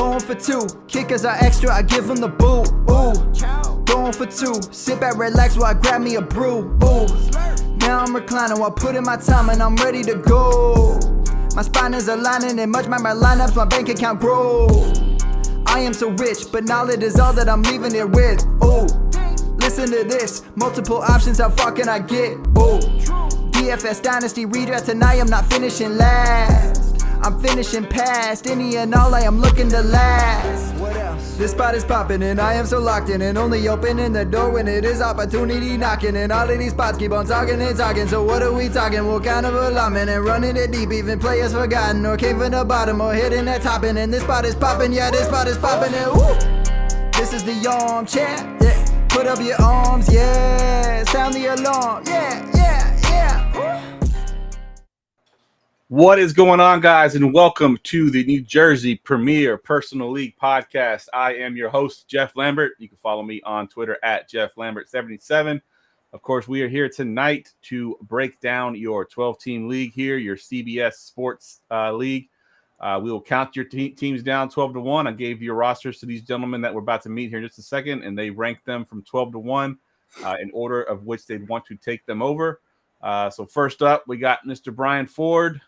Going for two, kickers are extra, I give them the boot. Ooh, going for two, sit back, relax while I grab me a brew. Ooh, now I'm reclining while putting my time and I'm ready to go. My spine is aligning and much my lineups, my bank account grow. I am so rich, but knowledge is all that I'm leaving it with. Ooh, listen to this, multiple options, how far can I get? Ooh, DFS Dynasty redraft tonight, I'm not finishing last. I'm finishing past any and all, I am looking to last. What else? This spot is popping and I am so locked in and only opening the door when it is opportunity knocking. And all of these spots keep on talking and talking. So what are we talking? What kind of alignment? And running it deep, even players forgotten or came from the bottom or hitting that top. And this spot is popping, yeah, this spot is popping. And woo! This is the armchair, yeah. Put up your arms, yeah. Sound the alarm, yeah, yeah, yeah. Woo! What is going on, guys, and welcome to the New Jersey Premier Personal League Podcast. I am your host, Jeff Lambert. You can follow me on Twitter at JeffLambert77. Of course, we are here tonight to break down your 12-team league here, your CBS Sports League. We will count your teams down 12-1. I gave your rosters to these gentlemen that we're about to meet here in just a second, and they ranked them from 12-1 in order of which they'd want to take them over. So first up, we got Mr. Brian Ford.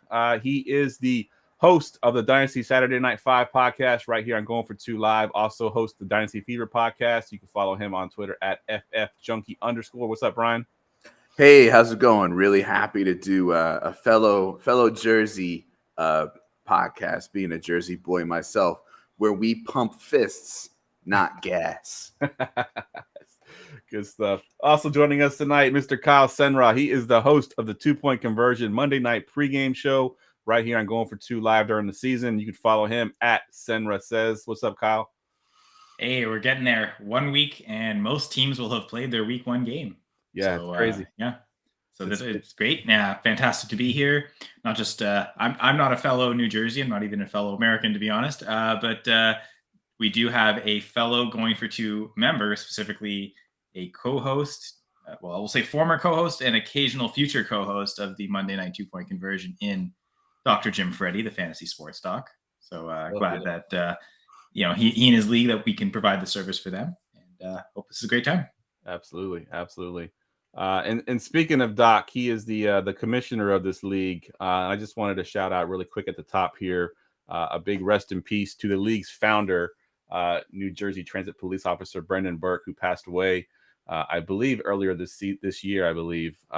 He is the host of the Dynasty Saturday Night 5 podcast right here on Going for Two Live. Also hosts the Dynasty Fever podcast. You can follow him on Twitter at FFJunkie_. What's up, Brian? Hey, how's it going? Really happy to do a fellow Jersey podcast, being a Jersey boy myself, where we pump fists, not gas. Good stuff. Also joining us tonight, Mr. Kyle Senra. He is the host of the 2-Point Conversion Monday night pregame show right here on Going for Two Live during the season. You can follow him at Senra Says. What's up, Kyle? Hey, we're getting there. 1 week, and most teams will have played their week 1 game. Yeah, so, crazy. So it's great. Yeah, fantastic to be here. Not just I'm not a fellow New Jerseyan, not even a fellow American, to be honest. But we do have a fellow Going for Two member, specifically a co-host, I will say former co-host and occasional future co-host of the Monday Night 2-Point Conversion in Dr. Jim Freddy, the fantasy sports doc. So glad that he and his league that we can provide the service for them, and hope this is a great time. Absolutely. And speaking of Doc, he is the commissioner of this league. I just wanted to shout out really quick at the top here, a big rest in peace to the league's founder, New Jersey Transit Police Officer Brendan Burke, who passed away. I believe earlier this year,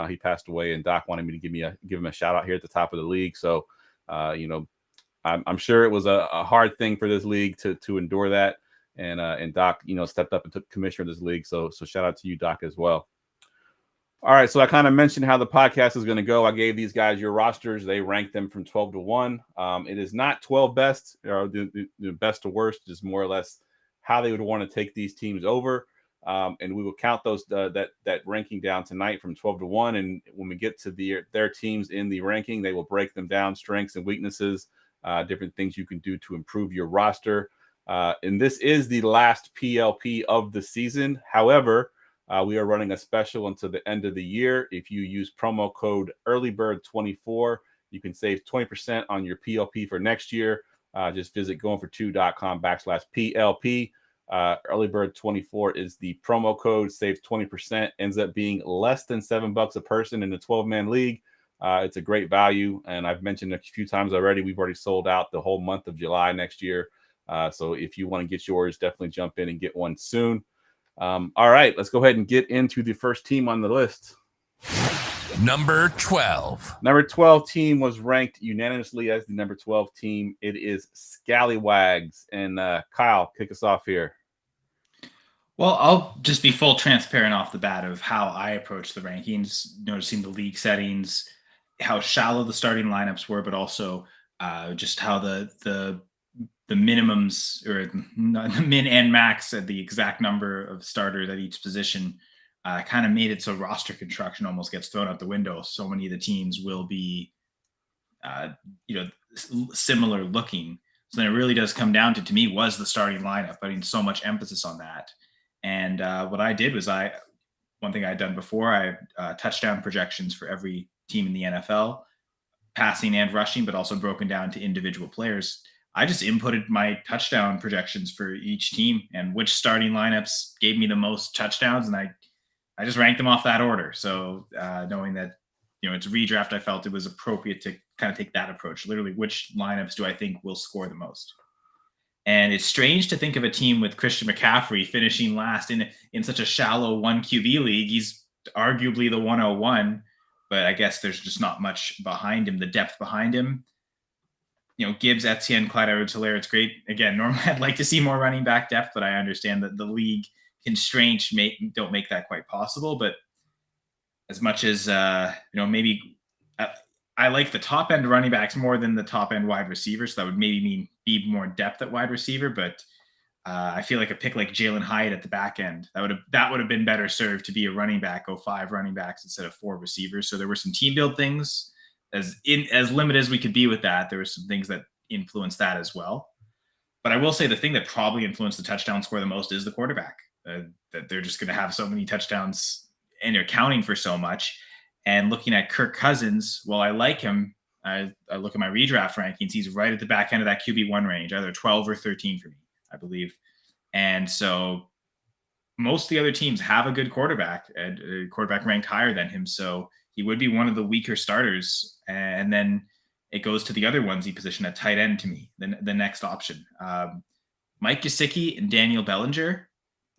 he passed away, and Doc wanted me to give him a shout out here at the top of the league. So, I'm sure it was a hard thing for this league to endure that, and Doc, stepped up and took commissioner of this league. So shout out to you, Doc, as well. All right, so I kind of mentioned how the podcast is going to go. I gave these guys your rosters. They ranked them from 12-1. It is not 12 best or the best to worst. Just more or less how they would want to take these teams over. And we will count those that ranking down tonight from 12-1. And when we get to their teams in the ranking, they will break them down, strengths and weaknesses, different things you can do to improve your roster. And this is the last PLP of the season. However, we are running a special until the end of the year. If you use promo code EARLYBIRD24, you can save 20% on your PLP for next year. Just visit goingfor2.com/PLP. EARLYBIRD24 is the promo code. Saves 20%. Ends up being less than $7 a person in a 12-man league. It's a great value, and I've mentioned a few times already. We've already sold out the whole month of July next year. So if you want to get yours, definitely jump in and get one soon. All right, let's go ahead and get into the first team on the list. Number 12. Number 12 team was ranked unanimously as the number 12 team. It is Scallywags. And Kyle, kick us off here. Well, I'll just be full transparent off the bat of how I approach the rankings, noticing the league settings, how shallow the starting lineups were, but also just how the minimums, or the min and max at the exact number of starters at each position kind of made it so roster construction almost gets thrown out the window. So many of the teams will be, similar looking. So then it really does come down to me, was the starting lineup, putting so much emphasis on that. And what I did was one thing I'd done before, I touchdown projections for every team in the NFL, passing and rushing, but also broken down to individual players. I just inputted my touchdown projections for each team and which starting lineups gave me the most touchdowns, and I just ranked them off that order. So knowing that it's a redraft, I felt it was appropriate to kind of take that approach. Literally, which lineups do I think will score the most? And it's strange to think of a team with Christian McCaffrey finishing last in such a shallow 1 QB league. He's arguably the 101, but I guess there's just not much behind him, the depth behind him. Gibbs, Etienne, Clyde Edwards-Helaire, it's great. Again, normally I'd like to see more running back depth, but I understand that the league constraints don't make that quite possible. But as much as, maybe I like the top end running backs more than the top end wide receivers. So that would maybe mean be more depth at wide receiver. But I feel like a pick like Jalen Hyatt at the back end, that would have been better served to be a running back, go 5 running backs instead of 4 receivers. So there were some team build things. As limited as we could be with that, there were some things that influenced that as well. But I will say the thing that probably influenced the touchdown score the most is the quarterback. That they're just going to have so many touchdowns and they're counting for so much. And looking at Kirk Cousins, while I like him, I look at my redraft rankings, he's right at the back end of that QB1 range, either 12 or 13 for me, I believe. And so most of the other teams have a good quarterback, and a quarterback ranked higher than him. So he would be one of the weaker starters. And then it goes to the other ones he positioned at tight end to me, the next option. Mike Gesicki and Daniel Bellinger.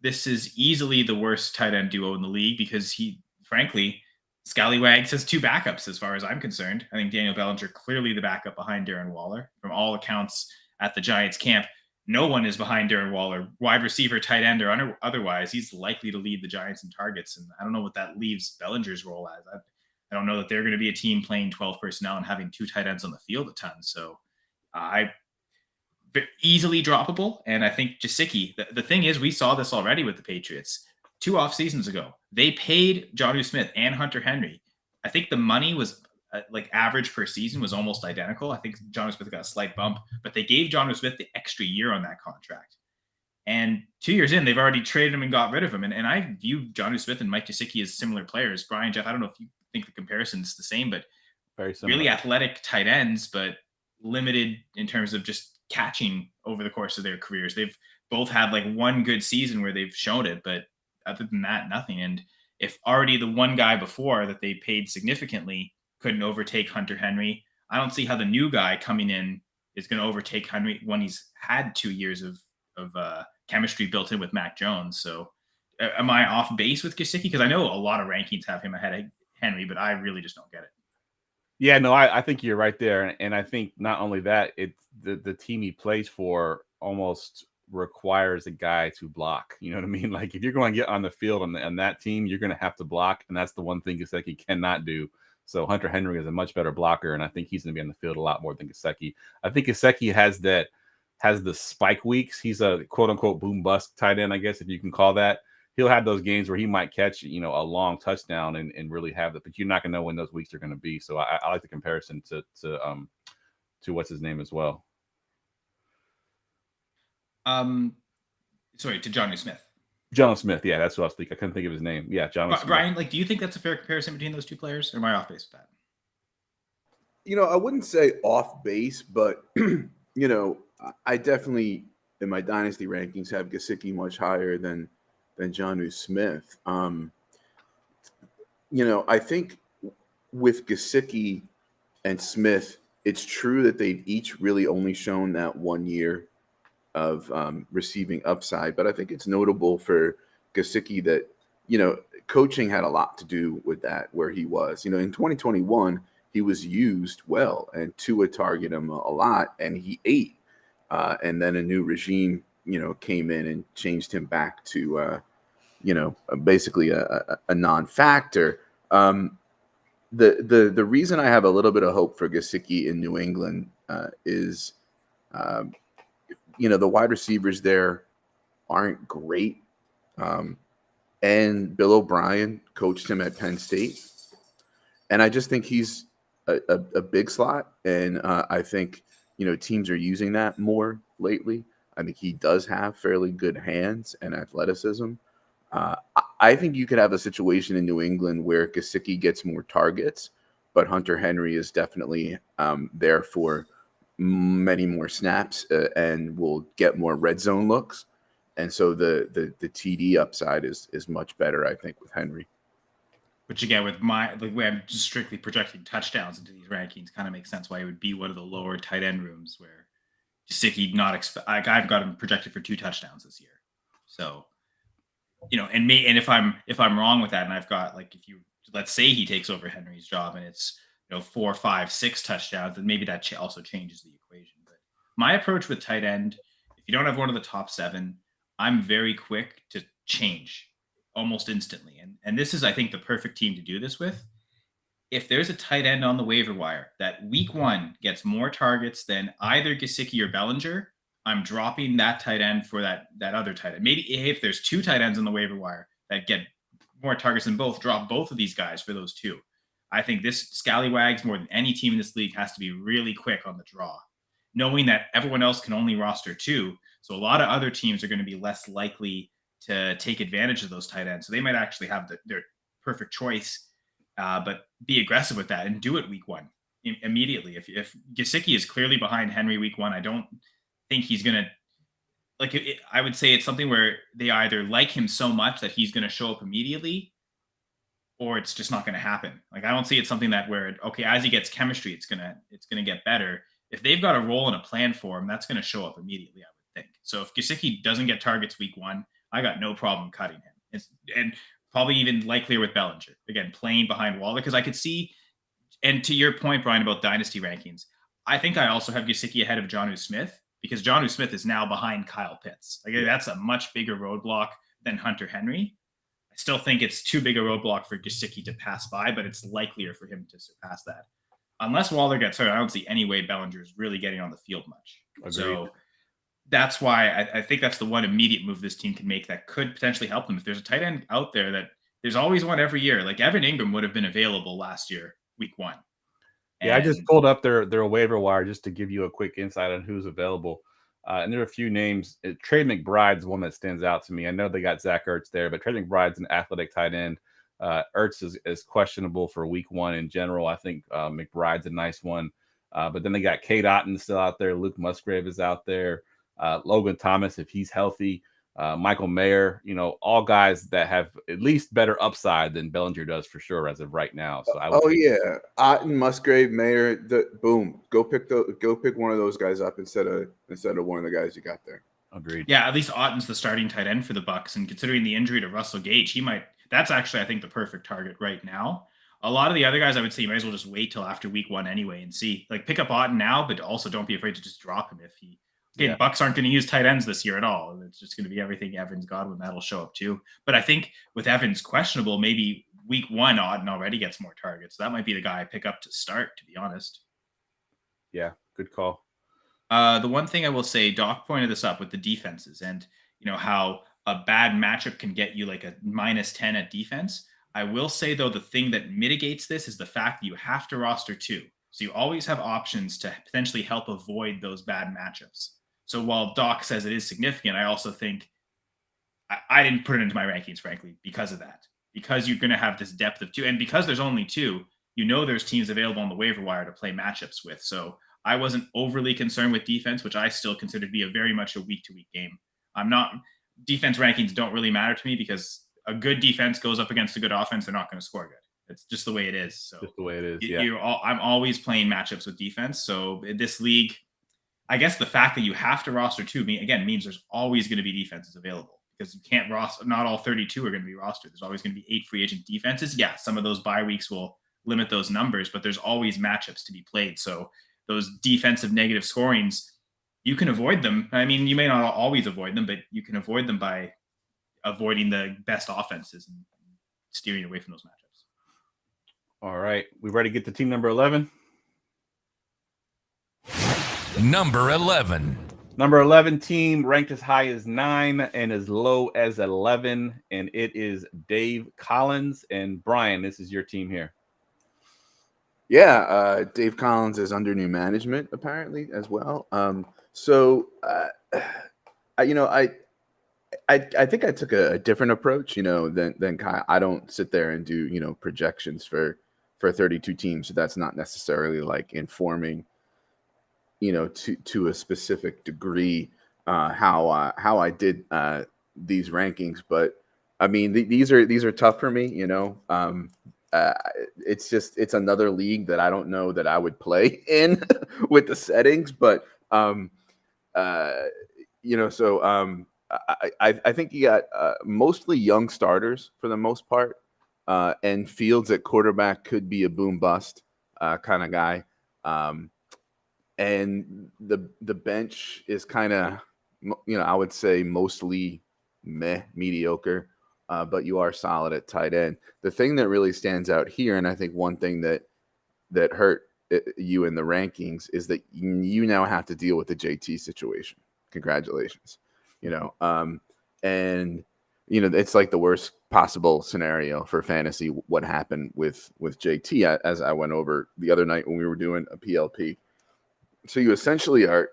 This is easily the worst tight end duo in the league because he, frankly, Scallywags has 2 backups as far as I'm concerned. I think Daniel Bellinger clearly the backup behind Darren Waller. From all accounts at the Giants camp, no one is behind Darren Waller, wide receiver, tight end, or otherwise. He's likely to lead the Giants in targets, and I don't know what that leaves Bellinger's role as. I don't know that they're going to be a team playing 12 personnel and having 2 tight ends on the field a ton. So easily droppable. And I think Gesicki, the thing is, we saw this already with the Patriots 2 off seasons ago. They paid Jonnu Smith and Hunter Henry. I think the money was average per season was almost identical. I think Jonnu Smith got a slight bump, but they gave Jonnu Smith the extra year on that contract. And 2 years in, they've already traded him and got rid of him. And I view Jonnu Smith and Mike Gesicki as similar players. Brian, Jeff, I don't know if you think the comparison's the same, but very similar. Really athletic tight ends, but limited in terms of just catching over the course of their careers. They've both had 1 good season where they've shown it, but other than that, nothing. And if already the one guy before that they paid significantly couldn't overtake Hunter Henry, I don't see how the new guy coming in is going to overtake Henry when he's had 2 years of chemistry built in with Mac Jones. So am I off base with Gesicki? Because I know a lot of rankings have him ahead of Henry, but I really just don't get it. Yeah, no, I think you're right there. And I think not only that, it's the team he plays for almost requires a guy to block. You know what I mean? If you're going to get on the field on that team, you're going to have to block. And that's the one thing Gesicki cannot do. So Hunter Henry is a much better blocker, and I think he's going to be on the field a lot more than Gesicki. I think Gesicki has the spike weeks. He's a quote unquote boom bust tight end, I guess, if you can call that. He'll have those games where he might catch, a long touchdown and really have that, but you're not going to know when those weeks are going to be. So I like the comparison to what's his name as well. Sorry, to Jonnu Smith. Jonnu Smith, yeah, that's what I was thinking. I couldn't think of his name. Yeah, Jonnu Smith. Brian, do you think that's a fair comparison between those 2 players, or am I off base with that? I wouldn't say off base, but I definitely in my dynasty rankings have Gesicki much higher than Jonnu Smith. I think with Gesicki and Smith, it's true that they've each really only shown that 1 year of receiving upside. But I think it's notable for Gesicki that, coaching had a lot to do with that, where he was. In 2021, he was used well, and Tua targeted him a lot, and he ate. And then a new regime, came in and changed him back to, basically a non-factor. The reason I have a little bit of hope for Gesicki in New England is, the wide receivers there aren't great. And Bill O'Brien coached him at Penn State. And I just think he's a big slot. And I think, teams are using that more lately. I think he does have fairly good hands and athleticism. I think you could have a situation in New England where Gesicki gets more targets, but Hunter Henry is definitely there for many more snaps and will get more red zone looks. And so the TD upside is much better, I think, with Henry. Which again, with the way I'm just strictly projecting touchdowns into these rankings, kind of makes sense why it would be one of the lower tight end rooms where Gesicki I've got him projected for 2 touchdowns this year. So, and if I'm wrong with that, and I've got let's say he takes over Henry's job and it's 4, 5, 6 touchdowns, then maybe that also changes the equation. But my approach with tight end, if you don't have one of the top 7, I'm very quick to change almost instantly. And this is, I think, the perfect team to do this with. If there's a tight end on the waiver wire that week 1 gets more targets than either Gesicki or Bellinger, I'm dropping that tight end for that other tight end. Maybe if there's 2 tight ends on the waiver wire that get more targets than both, drop both of these guys for those 2. I think this scallywags more than any team in this league has to be really quick on the draw, knowing that everyone else can only roster 2. So a lot of other teams are going to be less likely to take advantage of those tight ends. So they might actually have their perfect choice, but be aggressive with that and do it week 1 immediately. If Gesicki is clearly behind Henry week 1, I don't think he's going to I would say it's something where they either like him so much that he's going to show up immediately, or it's just not going to happen. I don't see it something that where, as he gets chemistry, it's going to get better. If they've got a role and a plan for him, that's going to show up immediately, I would think. So if Gesicki doesn't get targets week 1, I got no problem cutting him. And probably even likelier with Bellinger, again, playing behind Waller, because I could see, and to your point, Brian, about dynasty rankings, I think I also have Gesicki ahead of Jonnu Smith, because Jonnu Smith is now behind Kyle Pitts. That's a much bigger roadblock than Hunter Henry. I still think it's too big a roadblock for Gesicki to pass by, but it's likelier for him to surpass that. Unless Waller gets hurt, I don't see any way Bellinger is really getting on the field much. Agreed. So that's why I think that's the one immediate move this team can make that could potentially help them. If there's a tight end out there that there's always one every year, like Evan Ingram would have been available last year, week 1. Yeah, I just pulled up their waiver wire just to give you a quick insight on who's available. And there are a few names. Trey McBride's one that stands out to me. I know they got Zach Ertz there, but Trey McBride's an athletic tight end. Ertz is questionable for week 1 in general. I think McBride's a nice one. But then they got Cade Otton still out there. Luke Musgrave is out there. Logan Thomas, if he's healthy. Michael Mayer, all guys that have at least better upside than Bellinger does for sure as of right now. So Otton, Musgrave, Mayer, boom. Go pick one of those guys up instead of one of the guys you got there. Agreed. Yeah, at least Otton's the starting tight end for the Bucs, and considering the injury to Russell Gage, that's actually, I think, the perfect target right now. A lot of the other guys, I would say, you might as well just wait till after week 1 anyway and see. Pick up Otton now, but also don't be afraid to just drop him if he. Again, Bucs aren't going to use tight ends this year at all. It's just going to be everything Evans, Godwin, that'll show up too. But I think with Evans questionable, maybe week 1 Otton already gets more targets. So that might be the guy I pick up to start, to be honest. Yeah, good call. The one thing I will say, Doc pointed this up with the defenses and how a bad matchup can get you like a -10 at defense. I will say, though, the thing that mitigates this is the fact that you have to roster 2. So you always have options to potentially help avoid those bad matchups. So while Doc says it is significant, I also think I didn't put it into my rankings, frankly, because of that. Because you're going to have this depth of 2. And because there's only 2, there's teams available on the waiver wire to play matchups with. So I wasn't overly concerned with defense, which I still consider to be very much a week-to-week game. Defense rankings don't really matter to me because a good defense goes up against a good offense, they're not going to score good. It's just the way it is. So just the way it is. Yeah. I'm always playing matchups with defense. So in this league, I guess the fact that you have to roster 2 means there's always going to be defenses available because you can't roster. Not all 32 are going to be rostered. There's always going to be 8 free agent defenses. Yeah, some of those bye weeks will limit those numbers, but there's always matchups to be played. So those defensive negative scorings, you can avoid them. I mean, you may not always avoid them, but you can avoid them by avoiding the best offenses and steering away from those matchups. All right. We ready to get to team number 11? Number 11. Number 11 team ranked as high as 9 and as low as 11. And it is Dave Collins. And Brian, this is your team here. Yeah, Dave Collins is under new management apparently as well. I think I took a different approach, than Kyle. I don't sit there and do projections for 32 teams. So that's not necessarily like informing to a specific degree how I did these rankings, but I mean these are tough for me. It's another league that I don't know that I would play in with the settings, but uh, so I think you got mostly young starters for the most part, and Fields at quarterback could be a boom bust kind of guy. And the bench is kind of, I would say mostly mediocre, but you are solid at tight end. The thing that really stands out here, and I think one thing that hurt you in the rankings, is that you now have to deal with the JT situation. Congratulations, and it's like the worst possible scenario for fantasy. What happened with JT, as I went over the other night when we were doing a PLP. So you essentially are,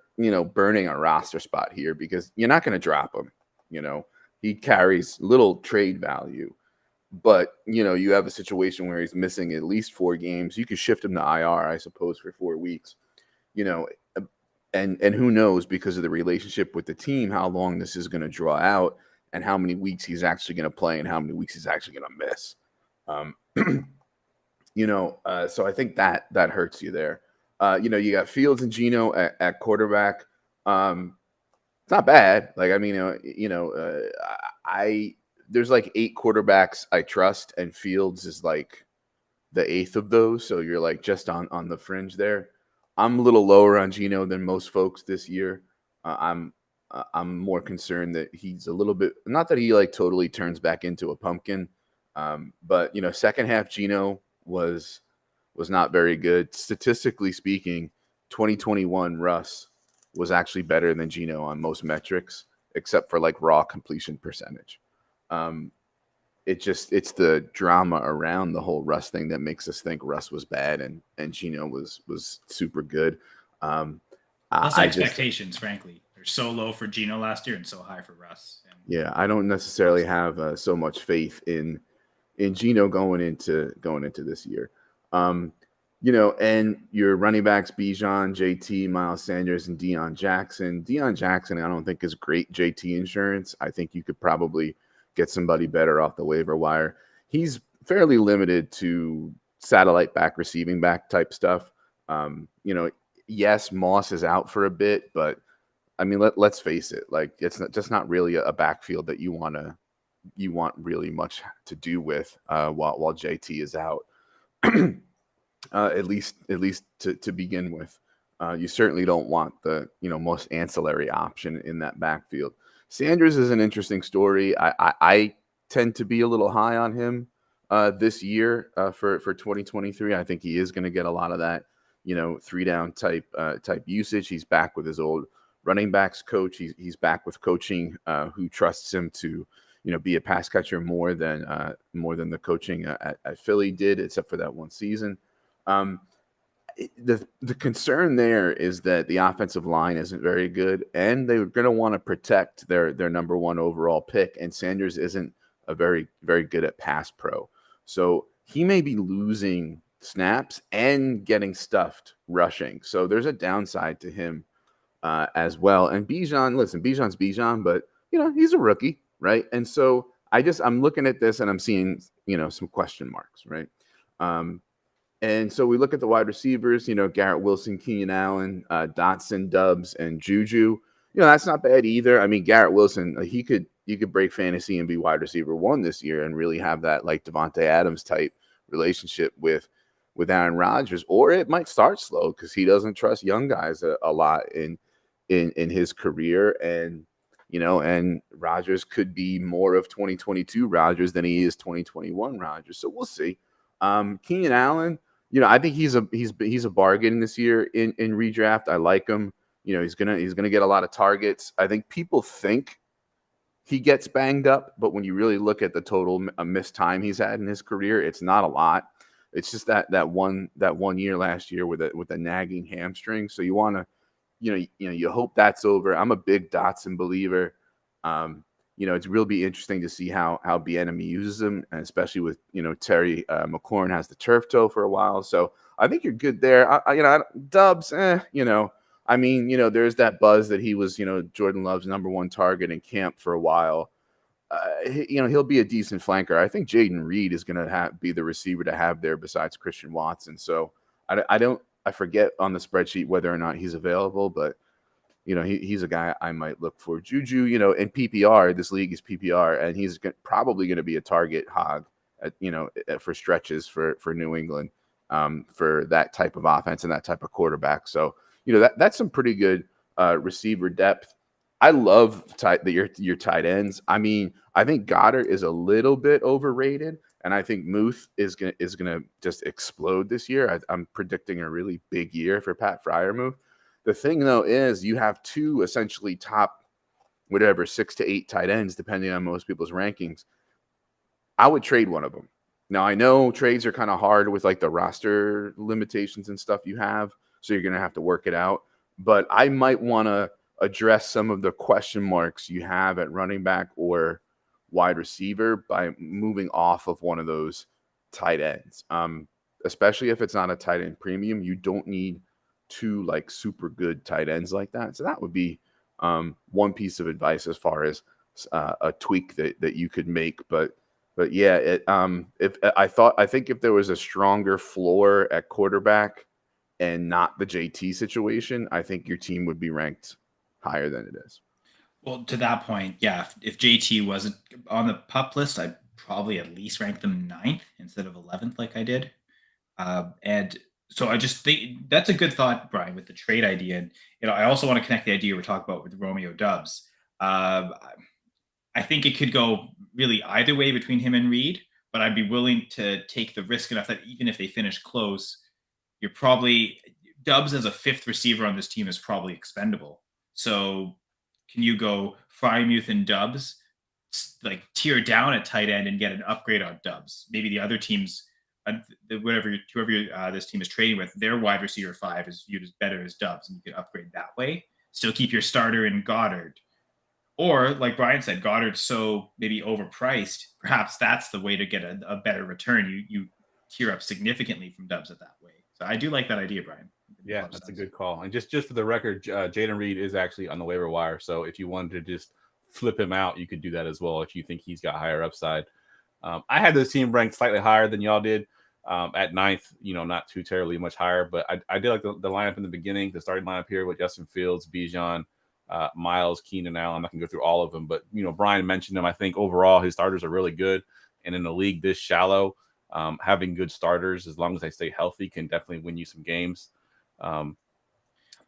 burning a roster spot here because you're not going to drop him. He carries little trade value, but you have a situation where he's missing at least 4 games. You could shift him to IR, I suppose, for 4 weeks. And who knows, because of the relationship with the team, how long this is going to draw out and how many weeks he's actually going to play and how many weeks he's actually going to miss. So I think that hurts you there. You got Fields and Geno at quarterback. It's not bad. Like, I mean, there's like 8 quarterbacks I trust, and Fields is like the 8th of those. So you're like just on the fringe there. I'm a little lower on Geno than most folks this year. I'm more concerned that he's a little bit, not that he like totally turns back into a pumpkin, but second half Geno was not very good. Statistically speaking, 2021 Russ was actually better than Geno on most metrics, except for like raw completion percentage. It's the drama around the whole Russ thing that makes us think Russ was bad and Geno was super good. Plus expectations, frankly, they're so low for Geno last year and so high for Russ. Yeah, I don't necessarily have so much faith in Geno going into this year. And your running backs, Bijan, JT, Miles Sanders, and Deion Jackson. Deion Jackson, I don't think is great JT insurance. I think you could probably get somebody better off the waiver wire. He's fairly limited to satellite back, receiving back type stuff. Yes, Moss is out for a bit, but I mean, let's face it, like it's not really a backfield that you want really much to do with while JT is out. At least to begin with. You certainly don't want the most ancillary option in that backfield. Sanders is an interesting story. I tend to be a little high on him this year for 2023. I think he is going to get a lot of that 3-down type usage. He's back with his old running backs coach. He's back with coaching who trusts him to be a pass catcher more than the coaching at Philly did, except for that one season. The concern there is that the offensive line isn't very good, and they're going to want to protect their number 1 overall pick. And Sanders isn't a very, very good at pass pro, so he may be losing snaps and getting stuffed rushing. So there's a downside to him as well. And Bijan's Bijan, but he's a rookie, right? And so I'm looking at this and I'm seeing some question marks, right? And so we look at the wide receivers, Garrett Wilson, Keenan Allen, Dotson, Dubs, and Juju. That's not bad either. I mean, Garrett Wilson, you could break fantasy and be wide receiver 1 this year and really have that like Devontae Adams type relationship with Aaron Rodgers, or it might start slow because he doesn't trust young guys a lot in his career. And Rodgers could be more of 2022 Rodgers than he is 2021 Rodgers. So we'll see. Keenan Allen, I think he's a bargain this year in redraft. I like him. He's gonna get a lot of targets. I think people think he gets banged up, but when you really look at the total missed time he's had in his career, it's not a lot. It's just that one year last year with a nagging hamstring. So you want to, you hope that's over. I'm a big Dotson believer. It's really be interesting to see how Bieniemy uses him, and especially with Terry McLaurin has the turf toe for a while. So I think you're good there. Dubs, I I mean, there's that buzz that he was, Jordan Love's #1 target in camp for a while. He'll be a decent flanker. I think Jaden Reed is going to be the receiver to have there besides Christian Watson. So I forget on the spreadsheet whether or not he's available, but he's a guy I might look for. Juju, in PPR, this league is PPR, and he's probably going to be a target hog, for stretches for New England, for that type of offense and that type of quarterback. So, that's some pretty good receiver depth. I love your tight ends. I mean, I think Goddard is a little bit overrated, and I think Muth is gonna just explode this year. I'm predicting a really big year for Pat Freiermuth. The thing though is you have two essentially top, 6 to 8 tight ends, depending on most people's rankings. I would trade one of them. Now I know trades are kind of hard with like the roster limitations and stuff you have, so you're gonna have to work it out. But I might want to address some of the question marks you have at running back or wide receiver by moving off of one of those tight ends. Especially if it's not a tight end premium, you don't need 2 like super good tight ends like that. So that would be one piece of advice as far as a tweak that you could make. But yeah, I think if there was a stronger floor at quarterback and not the JT situation, I think your team would be ranked higher than it is. Well, to that point, yeah, if JT wasn't on the pup list, I'd probably at least rank them 9th instead of 11th like I did. And so I just think that's a good thought, Brian, with the trade idea. And, I also want to connect the idea we're talking about with Romeo Doubs. I think it could go really either way between him and Reed, but I'd be willing to take the risk enough that even if they finish close, Doubs as a 5th receiver on this team is probably expendable. So can you go Freiermuth and Doubs, like tier down at tight end and get an upgrade on Doubs? Maybe the other teams, whoever this team is trading with, their wide receiver 5 is viewed as better as Doubs, and you could upgrade that way. Still keep your starter in Goddard. Or like Brian said, Goddard's so maybe overpriced. Perhaps that's the way to get a better return. You tier up significantly from Doubs at that way. So I do like that idea, Brian. Yeah, that's a good call. And just for the record, Jaden Reed is actually on the waiver wire. So if you wanted to just flip him out, you could do that as well if you think he's got higher upside. I had this team ranked slightly higher than y'all did at 9th, not too terribly much higher. But I did like the lineup in the beginning, the starting lineup here with Justin Fields, Bijan, Miles, Keenan Allen. I'm not going to go through all of them. But, Brian mentioned them. I think overall his starters are really good. And in a league this shallow, having good starters, as long as they stay healthy, can definitely win you some games. I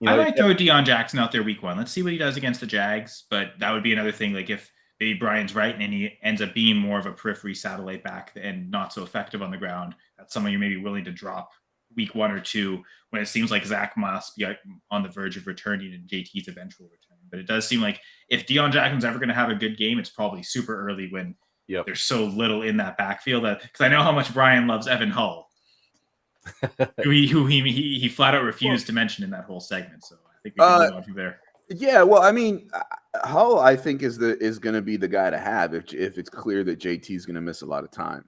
might throw Deion Jackson out there week 1. Let's see what he does against the Jags. But that would be another thing. Like if maybe Brian's right and he ends up being more of a periphery satellite back and not so effective on the ground, that's someone you may be willing to drop week 1 or 2 when it seems like Zach must be on the verge of returning and JT's eventual return. But it does seem like if Deion Jackson's ever going to have a good game, it's probably super early when there's so little in that backfield. Because I know how much Brian loves Evan Hull. who he flat out refused to mention in that whole segment. So I think we can move on from there. Yeah, well, I mean, Hull I think is going to be the guy to have if it's clear that JT is going to miss a lot of time.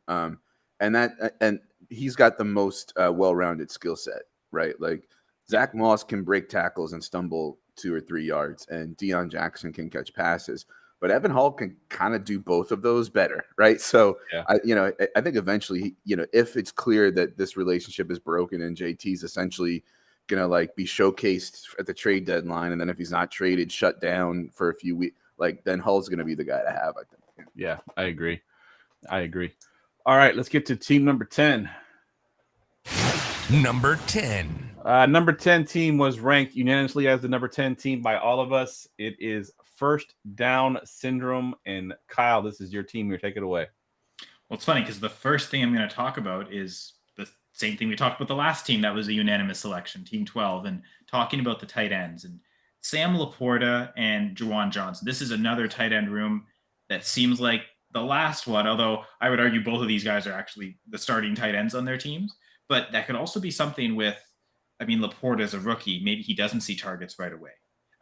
And he's got the most well-rounded skill set, right? Like Zach Moss can break tackles and stumble 2 or 3 yards, and Deion Jackson can catch passes. But Evan Hull can kind of do both of those better, right? So, yeah. I think eventually, if it's clear that this relationship is broken and JT's essentially going to like be showcased at the trade deadline, and then if he's not traded, shut down for a few weeks, then Hull's going to be the guy to have, I think. Yeah, I agree. All right, let's get to team number 10. Number 10. Number 10 team was ranked unanimously as the number 10 team by all of us. It is First Down Syndrome. And Kyle, this is your team. Take it away. Well, it's funny because the first thing I'm going to talk about is the same thing we talked about the last team that was a unanimous selection, Team 12, and talking about the tight ends. And Sam Laporta and Juwan Johnson. This is another tight end room that seems like the last one, although I would argue both of these guys are actually the starting tight ends on their teams. But that could also be something with, Laporta is a rookie. Maybe he doesn't see targets right away,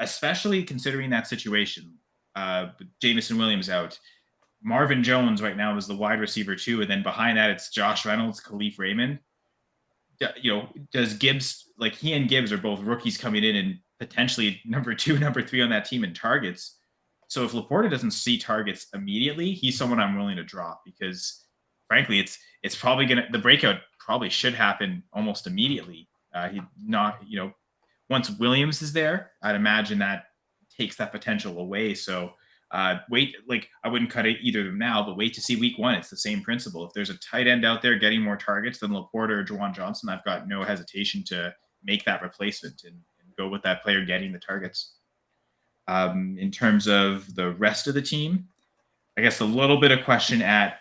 especially considering that situation. Jamison Williams out. Marvin Jones right now is the wide receiver 2. And then behind that, it's Josh Reynolds, Khalif Raymond. Does Gibbs, he and Gibbs are both rookies coming in, and potentially number 2, number 3 on that team in targets. So if Laporta doesn't see targets immediately, he's someone I'm willing to drop because, frankly, it's probably the breakout probably should happen almost immediately. He not once Williams is there, I'd imagine that takes that potential away. So wait, like I wouldn't cut either of them now, but wait to see week 1. It's the same principle. If there's a tight end out there getting more targets than Laporta or Juwan Johnson, I've got no hesitation to make that replacement and go with that player getting the targets. In terms of the rest of the team, I guess a little bit of question at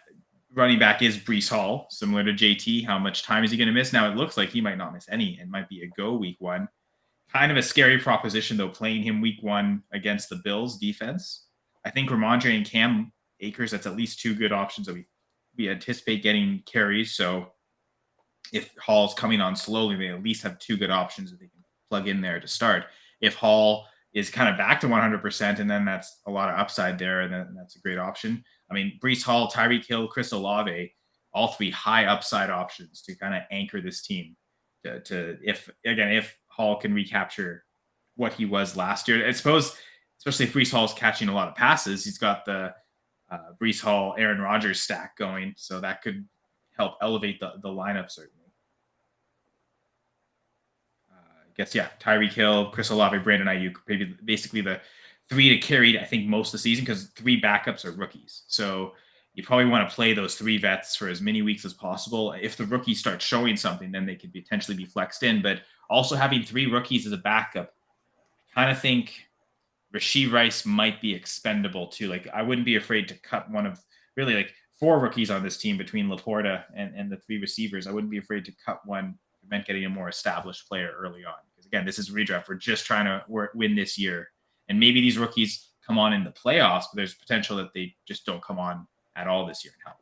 running back is Breece Hall, similar to JT. How much time is he going to miss? Now it looks like he might not miss any and might be a go week 1. Kind of a scary proposition, though, playing him week 1 against the Bills defense. I think Ramondre and Cam Akers, that's at least 2 good options that we anticipate getting carries. So if Hall's coming on slowly, they at least have 2 good options that they can plug in there to start. If Hall is kind of back to 100%, and then that's a lot of upside there, and then that's a great option. I mean, Breece Hall, Tyreek Hill, Chris Olave, all 3 high upside options to kind of anchor this team. To if Hall can recapture what he was last year, I suppose, especially if Breece Hall is catching a lot of passes, he's got the Breece Hall, Aaron Rodgers stack going, so that could help elevate the lineup certainly. I guess, yeah, Tyreek Hill, Chris Olave, Brandon Ayuk, basically the 3 to carry, I think, most of the season because 3 backups are rookies. So you probably want to play those 3 vets for as many weeks as possible. If the rookies start showing something, then they could potentially be flexed in. But also having 3 rookies as a backup, I kind of think Rashee Rice might be expendable too. Like I wouldn't be afraid to cut one of really like 4 rookies on this team between Laporta and the 3 receivers. I wouldn't be afraid to cut one. Meant getting a more established player early on. Because again, this is redraft. We're just trying to win this year. And maybe these rookies come on in the playoffs, but there's potential that they just don't come on at all this year and help.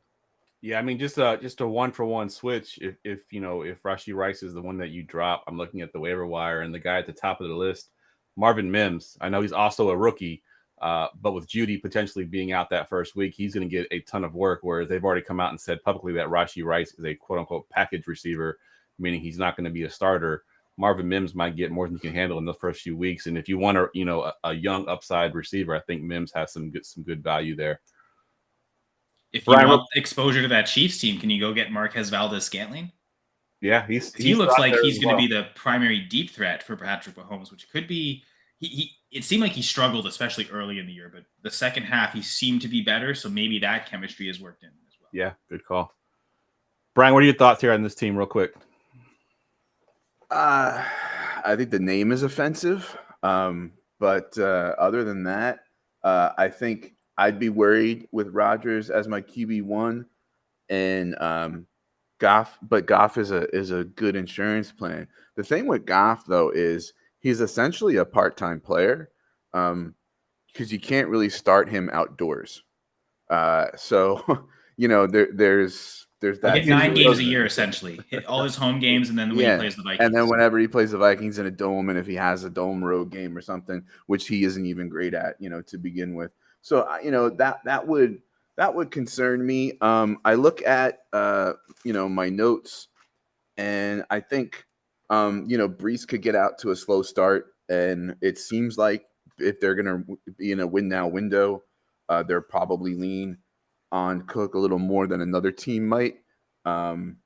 Yeah, I mean, just a 1-for-1 switch. If Rashee Rice is the one that you drop, I'm looking at the waiver wire and the guy at the top of the list, Marvin Mims. I know he's also a rookie, but with Judy potentially being out that first week, he's going to get a ton of work. Whereas they've already come out and said publicly that Rashee Rice is a quote unquote package receiver, meaning he's not going to be a starter. Marvin Mims might get more than he can handle in the first few weeks. And if you want a young upside receiver, I think Mims has some good value there. If you want exposure to that Chiefs team, can you go get Marquez Valdes-Scantling? Yeah, he looks like he's going to be the primary deep threat for Patrick Mahomes, which could be. It seemed like he struggled, especially early in the year, but the second half he seemed to be better. So maybe that chemistry has worked in as well. Yeah, good call. Brian, what are your thoughts here on this team, real quick? I think the name is offensive, but other than that, I think I'd be worried with Rodgers as my QB1 and Goff. But Goff is a good insurance plan. The thing with Goff though is he's essentially a part-time player because you can't really start him outdoors. So there's that. He 9 games a year, essentially. Hit all his home games, and then when he plays the Vikings. And then whenever he plays the Vikings in a dome, and if he has a dome road game or something, which he isn't even great at, to begin with. So, that would concern me. I look at, my notes, and I think, Breece could get out to a slow start. And it seems like if they're going to be in a win now window, they're probably lean on Cook a little more than another team might. And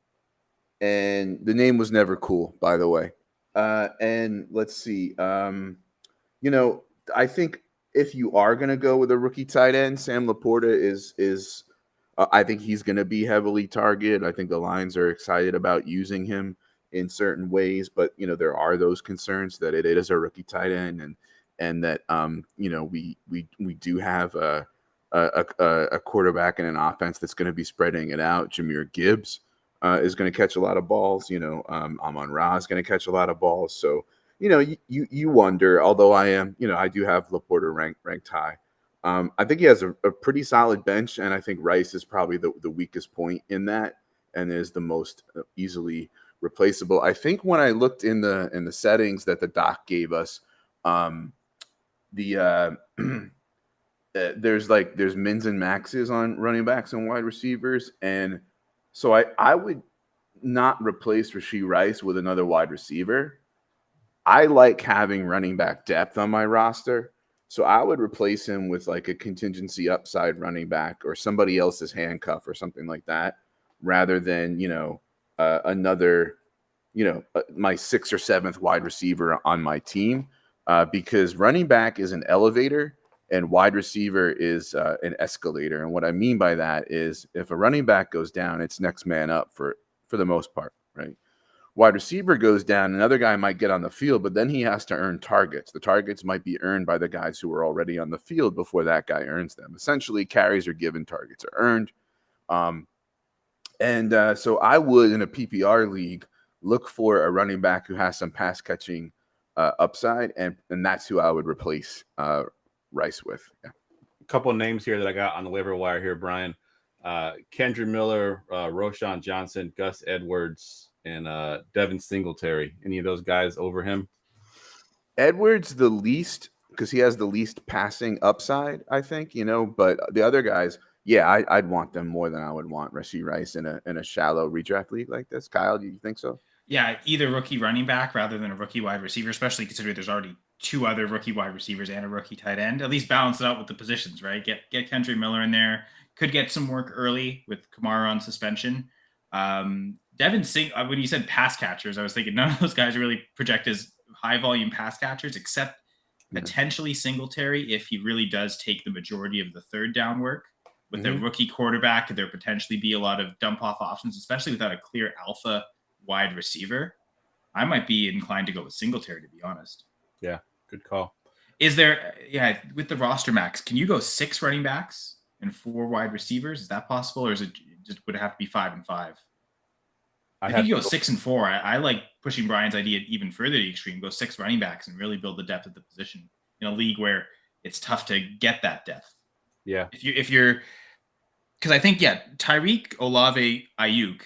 the name was never cool, by the way. And let's see. I think if you are going to go with a rookie tight end, Sam Laporta is I think he's going to be heavily targeted. I think the Lions are excited about using him in certain ways, but there are those concerns that it is a rookie tight end and that we do have a quarterback and an offense that's going to be spreading it out. Jahmyr Gibbs is going to catch a lot of balls. Amon-Ra is going to catch a lot of balls. So, you wonder, although I do have Laporta ranked high. I think he has a pretty solid bench, and I think Rice is probably the weakest point in that and is the most easily replaceable. I think when I looked in the settings that the doc gave us, there's mins and maxes on running backs and wide receivers. And so I would not replace Rashee Rice with another wide receiver. I like having running back depth on my roster. So I would replace him with like a contingency upside running back or somebody else's handcuff or something like that, rather than, another, my 6th or 7th wide receiver on my team, because running back is an elevator and wide receiver is an escalator. And what I mean by that is if a running back goes down, it's next man up for the most part, right? Wide receiver goes down, another guy might get on the field, but then he has to earn targets. The targets might be earned by the guys who are already on the field before that guy earns them. Essentially, carries are given, targets are earned. So I would, in a PPR league, look for a running back who has some pass catching upside, and that's who I would replace Rice with. Yeah. A couple of names here that I got on the waiver wire here, Brian. Kendra Miller, Roshan Johnson, Gus Edwards, and Devin Singletary. Any of those guys over him? Edwards the least, because he has the least passing upside, I think, but the other guys, yeah, I'd want them more than I would want Rashee Rice in a shallow redraft league like this. Kyle, do you think so? Yeah, either rookie running back rather than a rookie wide receiver, especially considering there's already 2 other rookie wide receivers and a rookie tight end. At least balance it out with the positions, right? Get Kendra Miller in there. Could get some work early with Kamara on suspension. Devin Sing, when you said pass catchers, I was thinking none of those guys really project as high volume pass catchers, except potentially Singletary if he really does take the majority of the third down work. With their rookie quarterback, could there potentially be a lot of dump off options, especially without a clear alpha wide receiver? I might be inclined to go with Singletary, to be honest. Yeah, good call. Is there, with the roster max, can you go 6 running backs and 4 wide receivers? Is that possible, or is it just would it have to be 5 and 5? I think you go 6 and 4. I like pushing Brian's idea even further to the extreme. Go 6 running backs and really build the depth of the position in a league where it's tough to get that depth. Yeah. If you're, because I think Tyreek, Olave, Ayuk,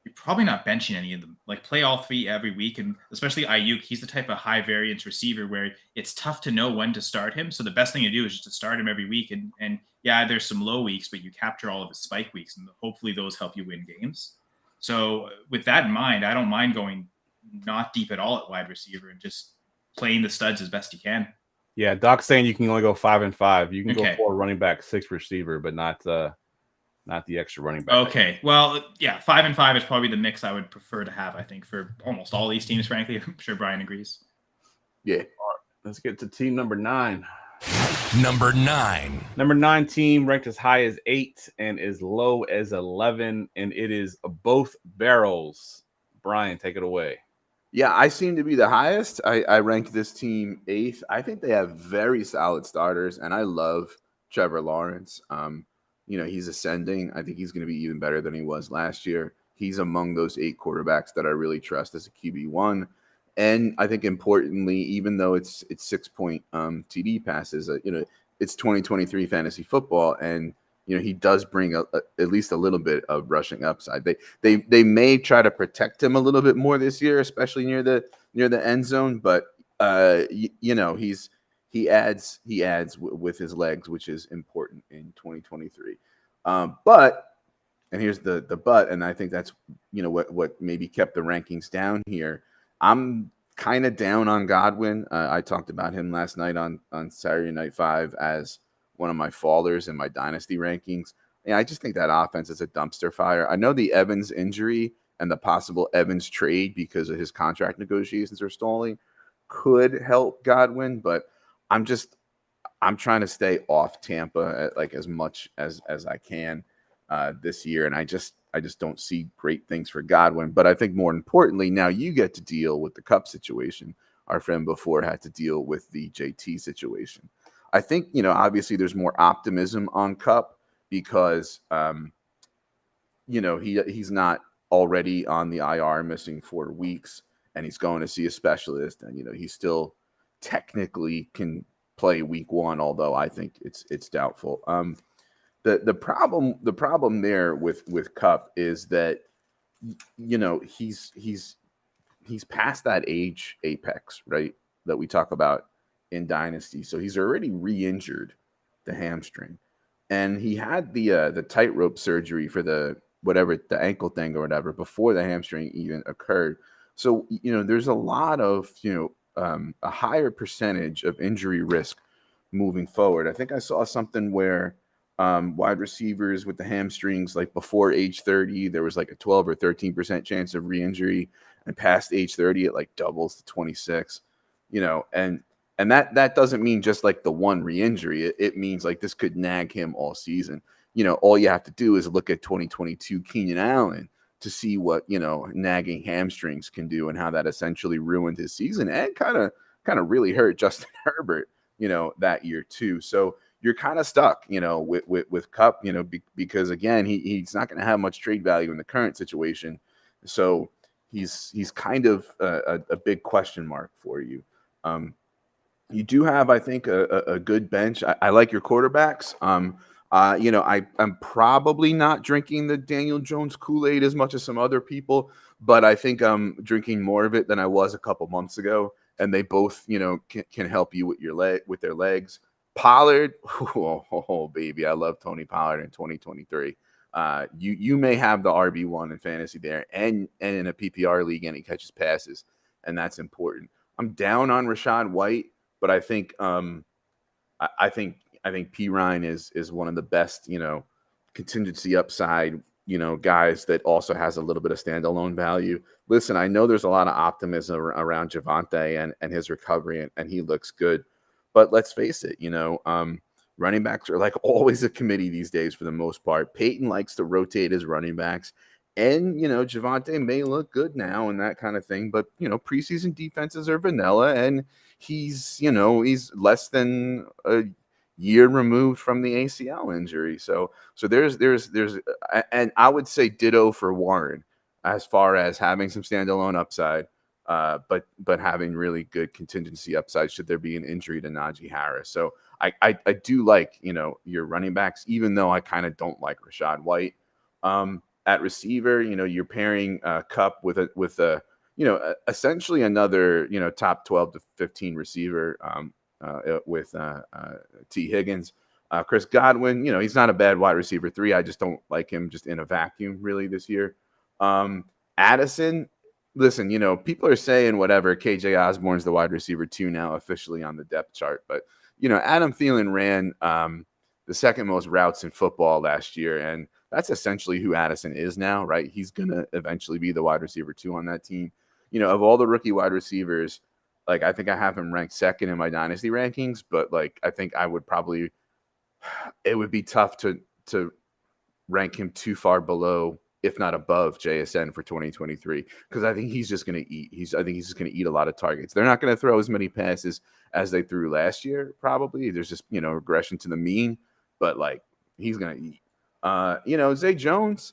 you're probably not benching any of them. Like, play all 3 every week, and especially Ayuk, he's the type of high variance receiver where it's tough to know when to start him. So the best thing to do is just to start him every week. And there's some low weeks, but you capture all of his spike weeks, and hopefully those help you win games. So with that in mind, I don't mind going not deep at all at wide receiver and just playing the studs as best you can. Yeah, Doc's saying you can only go 5 and 5. You can go 4 running back, 6 receiver, but not the extra running back. Okay, well, 5 and 5 is probably the mix I would prefer to have, I think, for almost all these teams, frankly. I'm sure Brian agrees. Yeah. All right, let's get to team number 9. Number 9. Number 9 team ranked as high as 8 and as low as 11, and it is both barrels. Brian, take it away. Yeah, I seem to be the highest. I ranked this team 8th. I think they have very solid starters, and I love Trevor Lawrence. He's ascending. I think he's going to be even better than he was last year. He's among those 8 quarterbacks that I really trust as a QB1. And I think importantly, even though it's 6-point TD passes, it's 2023 fantasy football, and he does bring at least a little bit of rushing upside. They may try to protect him a little bit more this year, especially near the end zone. But he adds with his legs, which is important in 2023. But here's the but, and I think that's what maybe kept the rankings down here. I'm kind of down on Godwin. I talked about him last night on Saturday Night 5 as one of my fallers in my dynasty rankings. I just think that offense is a dumpster fire. I know the Evans injury and the possible Evans trade because of his contract negotiations are stalling could help Godwin, but I'm trying to stay off Tampa as much as I can this year, and I just don't see great things for Godwin. But I think more importantly, now you get to deal with the Kupp situation. Our friend before had to deal with the JT situation. I think, obviously there's more optimism on Kupp because, he's not already on the IR missing 4 weeks, and he's going to see a specialist, and, he still technically can play week 1, although I think it's doubtful. The problem there with Kupp is that he's past that age apex, right, that we talk about in Dynasty. So he's already re-injured the hamstring, and he had the tightrope surgery for the ankle thing or whatever before the hamstring even occurred. So there's a lot of a higher percentage of injury risk moving forward. I think I saw something where wide receivers with the hamstrings, like before age 30, there was like a 12 or 13% chance of re-injury, and past age 30, it like doubles to 26. And that doesn't mean just like the one re-injury. It means like this could nag him all season. All you have to do is look at 2022 Keenan Allen to see what nagging hamstrings can do and how that essentially ruined his season and kind of really hurt Justin Herbert, that year too. So you're kind of stuck, with Kupp, because again, he's not going to have much trade value in the current situation. So he's kind of a big question mark for you. You do have, I think, a good bench. I like your quarterbacks. I'm probably not drinking the Daniel Jones Kool-Aid as much as some other people, but I think I'm drinking more of it than I was a couple months ago. And they both, can help you with their legs. Pollard, oh baby, I love Tony Pollard in 2023. You may have the RB1 in fantasy there, and in a PPR league, and he catches passes, and that's important. I'm down on Rachaad White, but I think I think Pirine is one of the best, contingency upside, guys that also has a little bit of standalone value. Listen, I know there's a lot of optimism around Javonte and his recovery, and he looks good. But let's face it, running backs are like always a committee these days for the most part. Peyton likes to rotate his running backs. And, Javonte may look good now and that kind of thing. But, preseason defenses are vanilla. And he's less than a year removed from the ACL injury. So there's and I would say ditto for Warren as far as having some standalone upside, but having really good contingency upside should there be an injury to Najee Harris. So I do like, your running backs, even though I kind of don't like Rachaad White. At receiver, you're pairing Kupp with essentially another, top 12 to 15 receiver with T. Higgins. Chris Godwin, he's not a bad wide receiver 3. I just don't like him just in a vacuum really this year. Addison, listen, people are saying whatever. KJ Osborne's the wide receiver 2 now officially on the depth chart. But, Adam Thielen ran the second most routes in football last year. And that's essentially who Addison is now, right? He's going to eventually be the wide receiver 2 on that team. Of all the rookie wide receivers, like, I think I have him ranked second in my dynasty rankings, but like, I think it would be tough to rank him too far below, if not above, JSN for 2023, because I think he's just going to eat. I think he's just going to eat a lot of targets. They're not going to throw as many passes as they threw last year, probably. There's just, regression to the mean, but like, he's going to eat. Zay Jones,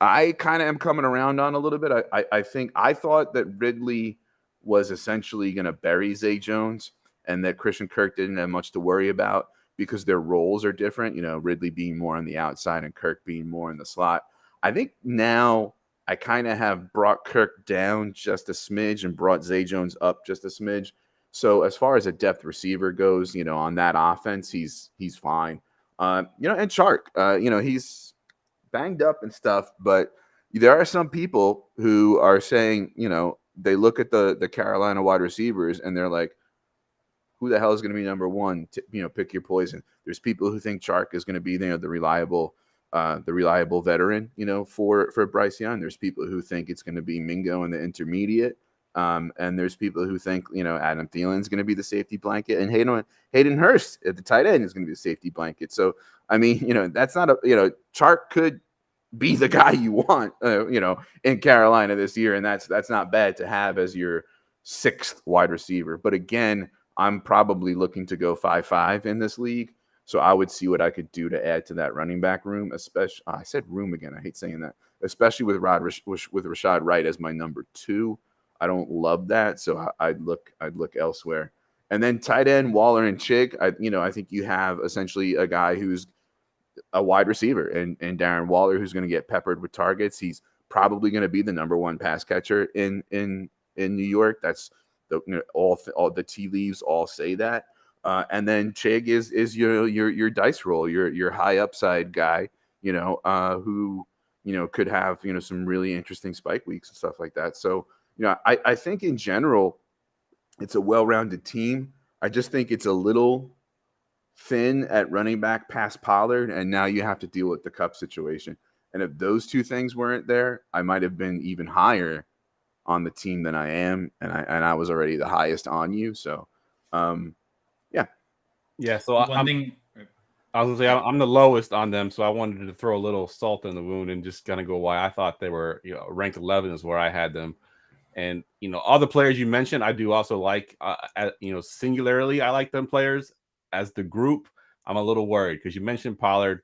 I kind of am coming around on a little bit. I thought that Ridley was essentially going to bury Zay Jones and that Christian Kirk didn't have much to worry about because their roles are different, Ridley being more on the outside and Kirk being more in the slot. I think now I kind of have brought Kirk down just a smidge and brought Zay Jones up just a smidge. So as far as a depth receiver goes, on that offense, he's fine. And Chark, he's banged up and stuff, but there are some people who are saying, they look at the Carolina wide receivers and they're like, who the hell is going to be number 1? Pick your poison. There's people who think Chark is going to be the reliable veteran, for Bryce Young. There's people who think it's going to be Mingo in the intermediate. And there's people who think, Adam Thielen's going to be the safety blanket, and Hayden Hurst at the tight end is going to be the safety blanket. So, I mean, that's not Chark could be the guy you want, in Carolina this year. And that's not bad to have as your 6th wide receiver. But again, I'm probably looking to go 5-5 in this league. So I would see what I could do to add to that running back room, especially, I said room again. I hate saying that, especially with Rachaad Wright as my number 2. I don't love that. So I'd look elsewhere. And then tight end, Waller and Chig, I think you have essentially a guy who's a wide receiver and Darren Waller, who's going to get peppered with targets. He's probably going to be the number 1 pass catcher in New York. That's all the tea leaves all say that. And then Chig is your dice roll, your high upside guy, who, could have, some really interesting spike weeks and stuff like that. So, I think in general, It's a well-rounded team. I just think it's a little thin at running back past Pollard, and now you have to deal with the Cup situation. And if those two things weren't there, I might have been even higher on the team than I am, and I was already the highest on you. So, Yeah. So One thing. I was gonna say I'm the lowest on them, so I wanted to throw a little salt in the wound and just kind of go why I thought they were, ranked 11 is where I had them. And all the players you mentioned, I do also like. Singularly, I like them players. As the group, I'm a little worried because you mentioned Pollard.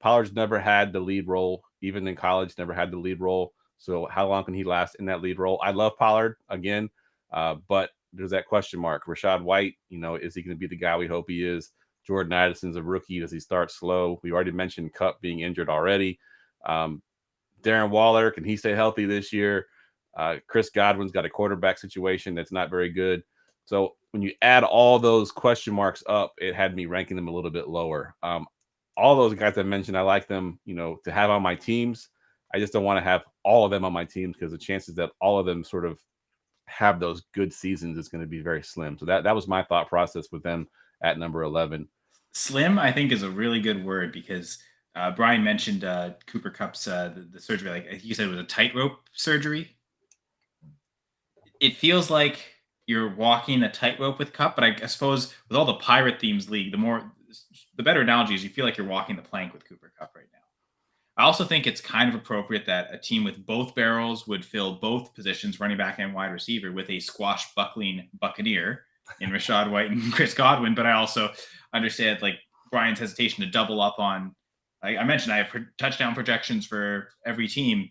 Pollard's never had the lead role, even in college, never had the lead role. So how long can he last in that lead role? I love Pollard again, but there's that question mark. Rashad White, is he going to be the guy we hope he is? Jordan Addison's a rookie. Does he start slow? We already mentioned Kupp being injured already. Darren Waller, can he stay healthy this year? Chris Godwin's got a quarterback situation that's not very good. So when you add all those question marks up, it had me ranking them a little bit lower. All those guys I mentioned, I like them, to have on my teams. I just don't want to have all of them on my teams because the chances that all of them sort of have those good seasons is going to be very slim. So that was my thought process with them at number 11. Slim, I think, is a really good word because Brian mentioned Cooper Kupp's the surgery. Like you said, it was a tightrope surgery. It feels like you're walking a tightrope with Kupp, but I suppose with all the pirate themes league, the better analogy is you feel like you're walking the plank with Cooper Kupp right now. I also think it's kind of appropriate that a team with both barrels would fill both positions, running back and wide receiver, with a squash-buckling Buccaneer in Rashad White and Chris Godwin. But I also understand like Brian's hesitation to double up on. I mentioned I have touchdown projections for every team.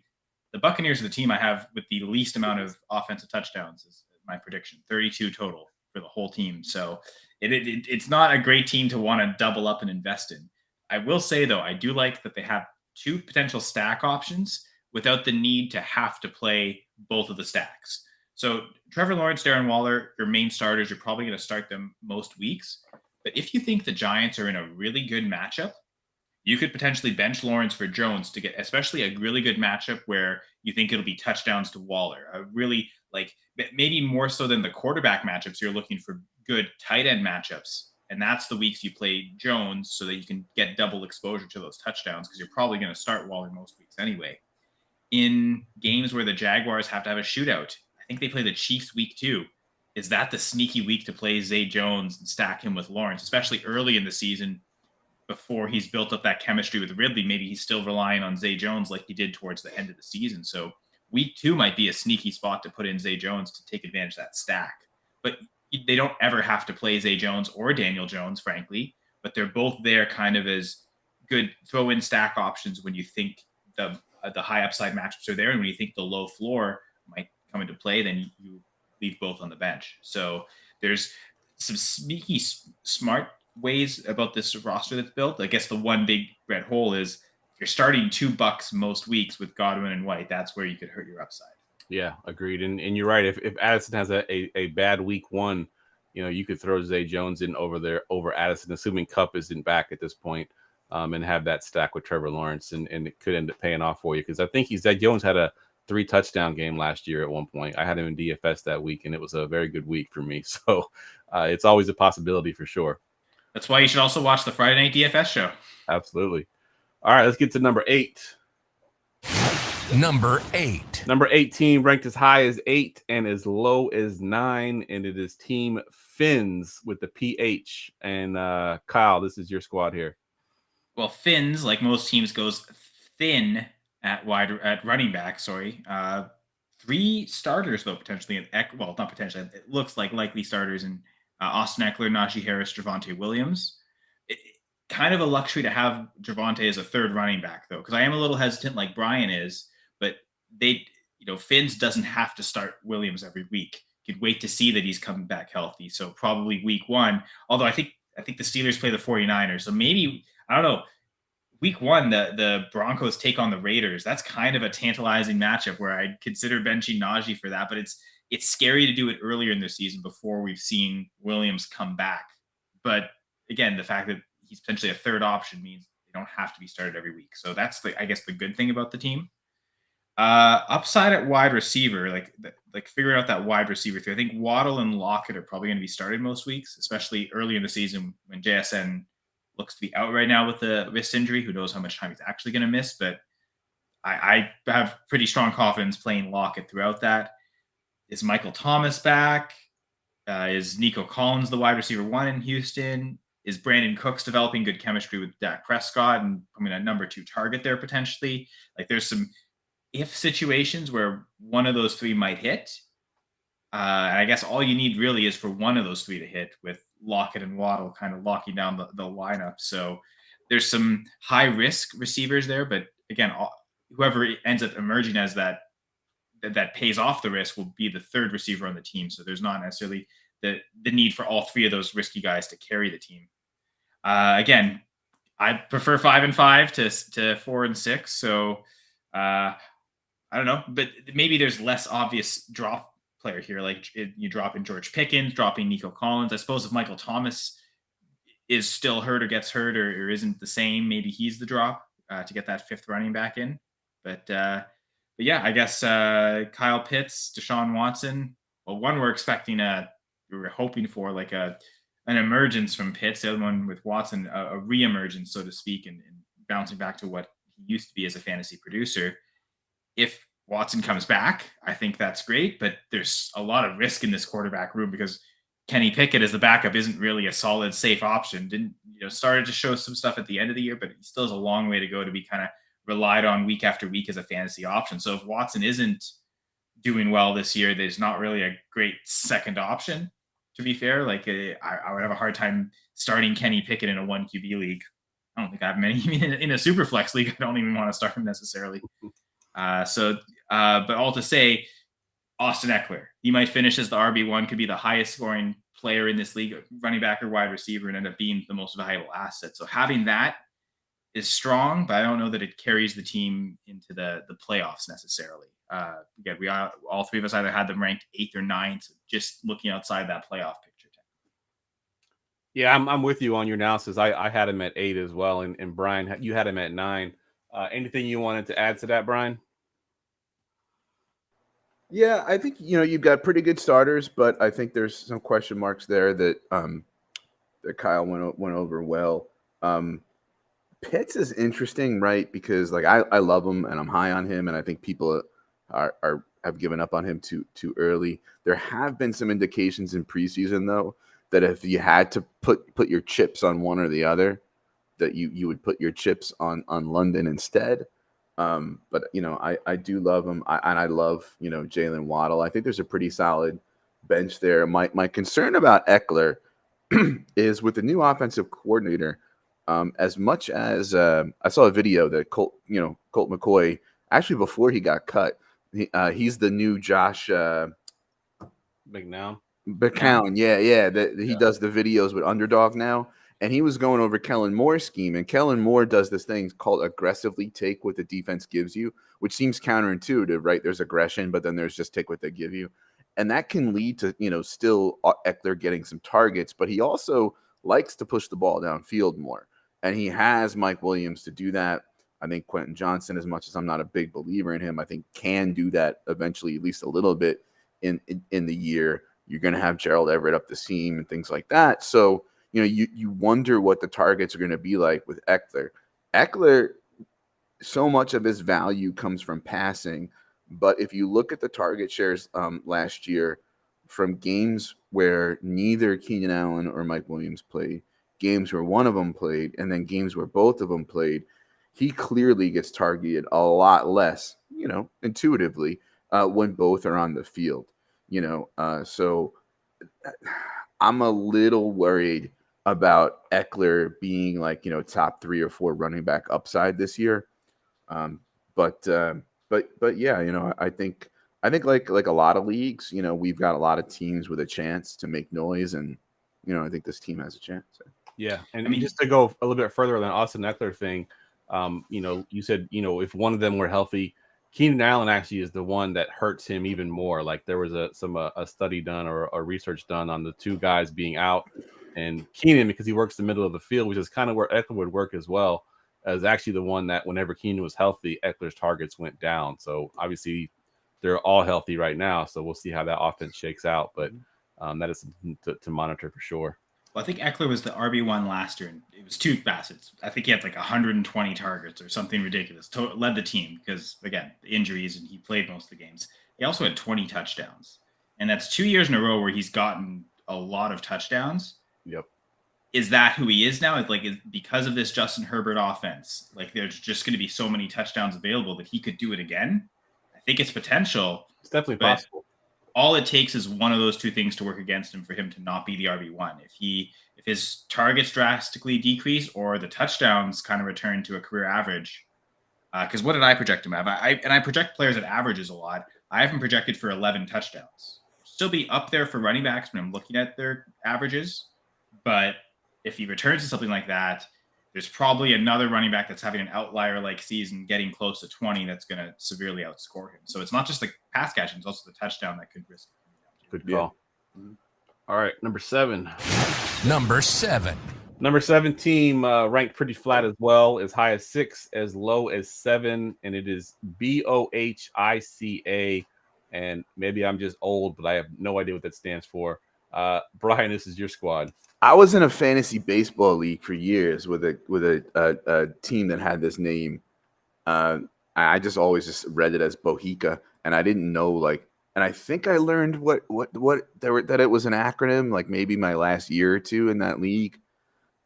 The Buccaneers are the team I have with the least amount of offensive touchdowns, is my prediction. 32 total for the whole team. So it's not a great team to want to double up and invest in. I will say, though, I do like that they have two potential stack options without the need to have to play both of the stacks. So Trevor Lawrence, Darren Waller, your main starters, you're probably going to start them most weeks. But if you think the Giants are in a really good matchup, you could potentially bench Lawrence for Jones to get especially a really good matchup where you think it'll be touchdowns to Waller. A really, like, maybe more so than the quarterback matchups, you're looking for good tight end matchups. And that's the weeks you play Jones so that you can get double exposure to those touchdowns because you're probably going to start Waller most weeks anyway. In games where the Jaguars have to have a shootout, I think they play the Chiefs week 2. Is that the sneaky week to play Zay Jones and stack him with Lawrence, especially early in the season before he's built up that chemistry with Ridley? Maybe he's still relying on Zay Jones like he did towards the end of the season. So week 2 might be a sneaky spot to put in Zay Jones to take advantage of that stack. But they don't ever have to play Zay Jones or Daniel Jones, frankly, but they're both there kind of as good throw-in stack options when you think the high upside matchups are there, and when you think the low floor might come into play, then you leave both on the bench. So there's some sneaky smart ways about this roster that's built. I guess the one big red hole is you're starting $2 most weeks with Godwin and White. That's where you could hurt your upside. Yeah, agreed. And you're right. If Addison has a bad week 1, you could throw Zay Jones in over Addison, assuming Kupp isn't back at this point, and have that stack with Trevor Lawrence, and it could end up paying off for you because I think Zay Jones had a 3 touchdown game last year at one point. I had him in DFS that week, and it was a very good week for me. So it's always a possibility for sure. That's why you should also watch the Friday Night DFS show. Absolutely. All right, let's get to number 8. Number 8. Number 18 ranked as high as 8 and as low as 9, and it is Team Fins with the PH. And Kyle, this is your squad here. Well, Fins, like most teams, goes thin at running back. 3 starters though potentially. Well, not potentially. It looks like likely starters in Austin Eckler, Najee Harris, Javonte Williams. Kind of a luxury to have Javonte as a third running back though, because I am a little hesitant, like Brian is. But Fins doesn't have to start Williams every week. You'd wait to see that he's coming back healthy. So probably week 1. Although I think the Steelers play the 49ers, so maybe I don't know. Week 1, the Broncos take on the Raiders. That's kind of a tantalizing matchup where I'd consider benching Najee for that. But it's scary to do it earlier in the season before we've seen Williams come back. But again, the fact that he's potentially a third option means they don't have to be started every week. So that's I guess the good thing about the team. Upside at wide receiver, like figuring out that wide receiver thing. I think Waddle and Lockett are probably going to be started most weeks, especially early in the season when JSN looks to be out right now with the wrist injury. Who knows how much time he's actually going to miss? But I have pretty strong confidence playing Lockett throughout that. Is Michael Thomas back? Is Nico Collins the wide receiver 1 in Houston? Is Brandon Cooks developing good chemistry with Dak Prescott and becoming a number 2 target there potentially? Like there's some if situations where one of those 3 might hit. And I guess all you need really is for one of those 3 to hit, with Lockett and Waddle kind of locking down the lineup. So there's some high risk receivers there, but again, whoever ends up emerging as that pays off the risk will be the 3rd receiver on the team. So there's not necessarily the need for all 3 of those risky guys to carry the team. Again, I prefer 5 and 5 to 4 and 6. So I don't know, but maybe there's less obvious drop player here. Like you drop in George Pickens, dropping Nico Collins. I suppose if Michael Thomas is still hurt or gets hurt or isn't the same, maybe he's the drop to get that 5th running back in. But yeah, I guess Kyle Pitts, Deshaun Watson. Well, one we're expecting we were hoping for like an emergence from Pitts. The other one with Watson, a re-emergence, so to speak, and bouncing back to what he used to be as a fantasy producer. If Watson comes back, I think that's great, but there's a lot of risk in this quarterback room because Kenny Pickett as the backup isn't really a solid, safe option. Started to show some stuff at the end of the year, but he still has a long way to go to be kind of relied on week after week as a fantasy option. So if Watson isn't doing well this year, there's not really a great second option, to be fair. Like I would have a hard time starting Kenny Pickett in a 1 QB league. I don't think I have many. In a super flex league, I don't even want to start him necessarily. But all to say, Austin Eckler, he might finish as the RB1, could be the highest scoring player in this league, running back or wide receiver, and end up being the most valuable asset. So having that is strong, but I don't know that it carries the team into the playoffs necessarily. Again, all 3 of us either had them ranked 8th or 9th, just looking outside that playoff picture. Yeah, I'm with you on your analysis. I had him at 8 as well, and Brian, you had him at 9. Anything you wanted to add to that, Brian? Yeah, I think you've got pretty good starters, but I think there's some question marks there that that Kyle went over well. Pitts is interesting, right? Because like I love him and I'm high on him, and I think people have given up on him too early. There have been some indications in preseason though that if you had to put your chips on one or the other, that you would put your chips on London instead. But I do love him, and I love Jalen Waddle. I think there's a pretty solid bench there. My concern about Eckler is with the new offensive coordinator. As much as I saw a video that Colt McCoy, actually before he got cut, he's the new Josh McCown. He does the videos with Underdog now. And he was going over Kellen Moore's scheme, and Kellen Moore does this thing called aggressively take what the defense gives you, which seems counterintuitive, right? There's aggression, but then there's just take what they give you. And that can lead to, still Eckler getting some targets, but he also likes to push the ball downfield more. And he has Mike Williams to do that. I think Quentin Johnson, as much as I'm not a big believer in him, I think can do that eventually, at least a little bit in the year. You're going to have Gerald Everett up the seam and things like that. So, you wonder what the targets are going to be like with Eckler. Eckler, so much of his value comes from passing, but if you look at the target shares last year from games where neither Keenan Allen or Mike Williams played, games where one of them played, and then games where both of them played, he clearly gets targeted a lot less, intuitively, when both are on the field. So I'm a little worried about Eckler being like, top 3 or 4 running back upside this year. But yeah, I think like a lot of leagues, we've got a lot of teams with a chance to make noise, and I think this team has a chance. Yeah, and just to go a little bit further on the Austin Eckler thing, you said if one of them were healthy, Keenan Allen actually is the one that hurts him even more. Like there was a study done or research done on the 2 guys being out, and Keenan, because he works the middle of the field, which is kind of where Eckler would work as well. is actually the one that whenever Keenan was healthy, Eckler's targets went down. So obviously they're all healthy right now. So we'll see how that offense shakes out. But that is to monitor for sure. Well, I think Eckler was the RB1 last year, and it was two facets. I think he had like 120 targets or something ridiculous. Led the team because, again, the injuries, and he played most of the games. He also had 20 touchdowns. And that's 2 years in a row where he's gotten a lot of touchdowns. Yep. Is that who he is now? It's like, because of this Justin Herbert offense, like there's just going to be so many touchdowns available that he could do it again. I think it's potential. It's definitely possible. All it takes is one of those two things to work against him for him to not be the RB1. If his targets drastically decrease or the touchdowns kind of return to a career average, because what did I project him at? I project players at averages a lot. I have him projected for 11 touchdowns. Still be up there for running backs when I'm looking at their averages, but if he returns to something like that, there's probably another running back that's having an outlier-like season, getting close to 20, that's going to severely outscore him. So it's not just the pass catching; it's also the touchdown that could risk. Good call. Yeah. All right, number 7. Number 7. Number 7 team ranked pretty flat as well, as high as 6, as low as 7, and it is BOHICA. And maybe I'm just old, but I have no idea what that stands for. Brian, this is your squad. I was in a fantasy baseball league for years with a team that had this name. I just always just read it as Bohica, and I didn't know and I think I learned that it was an acronym, like maybe my last year or two in that league.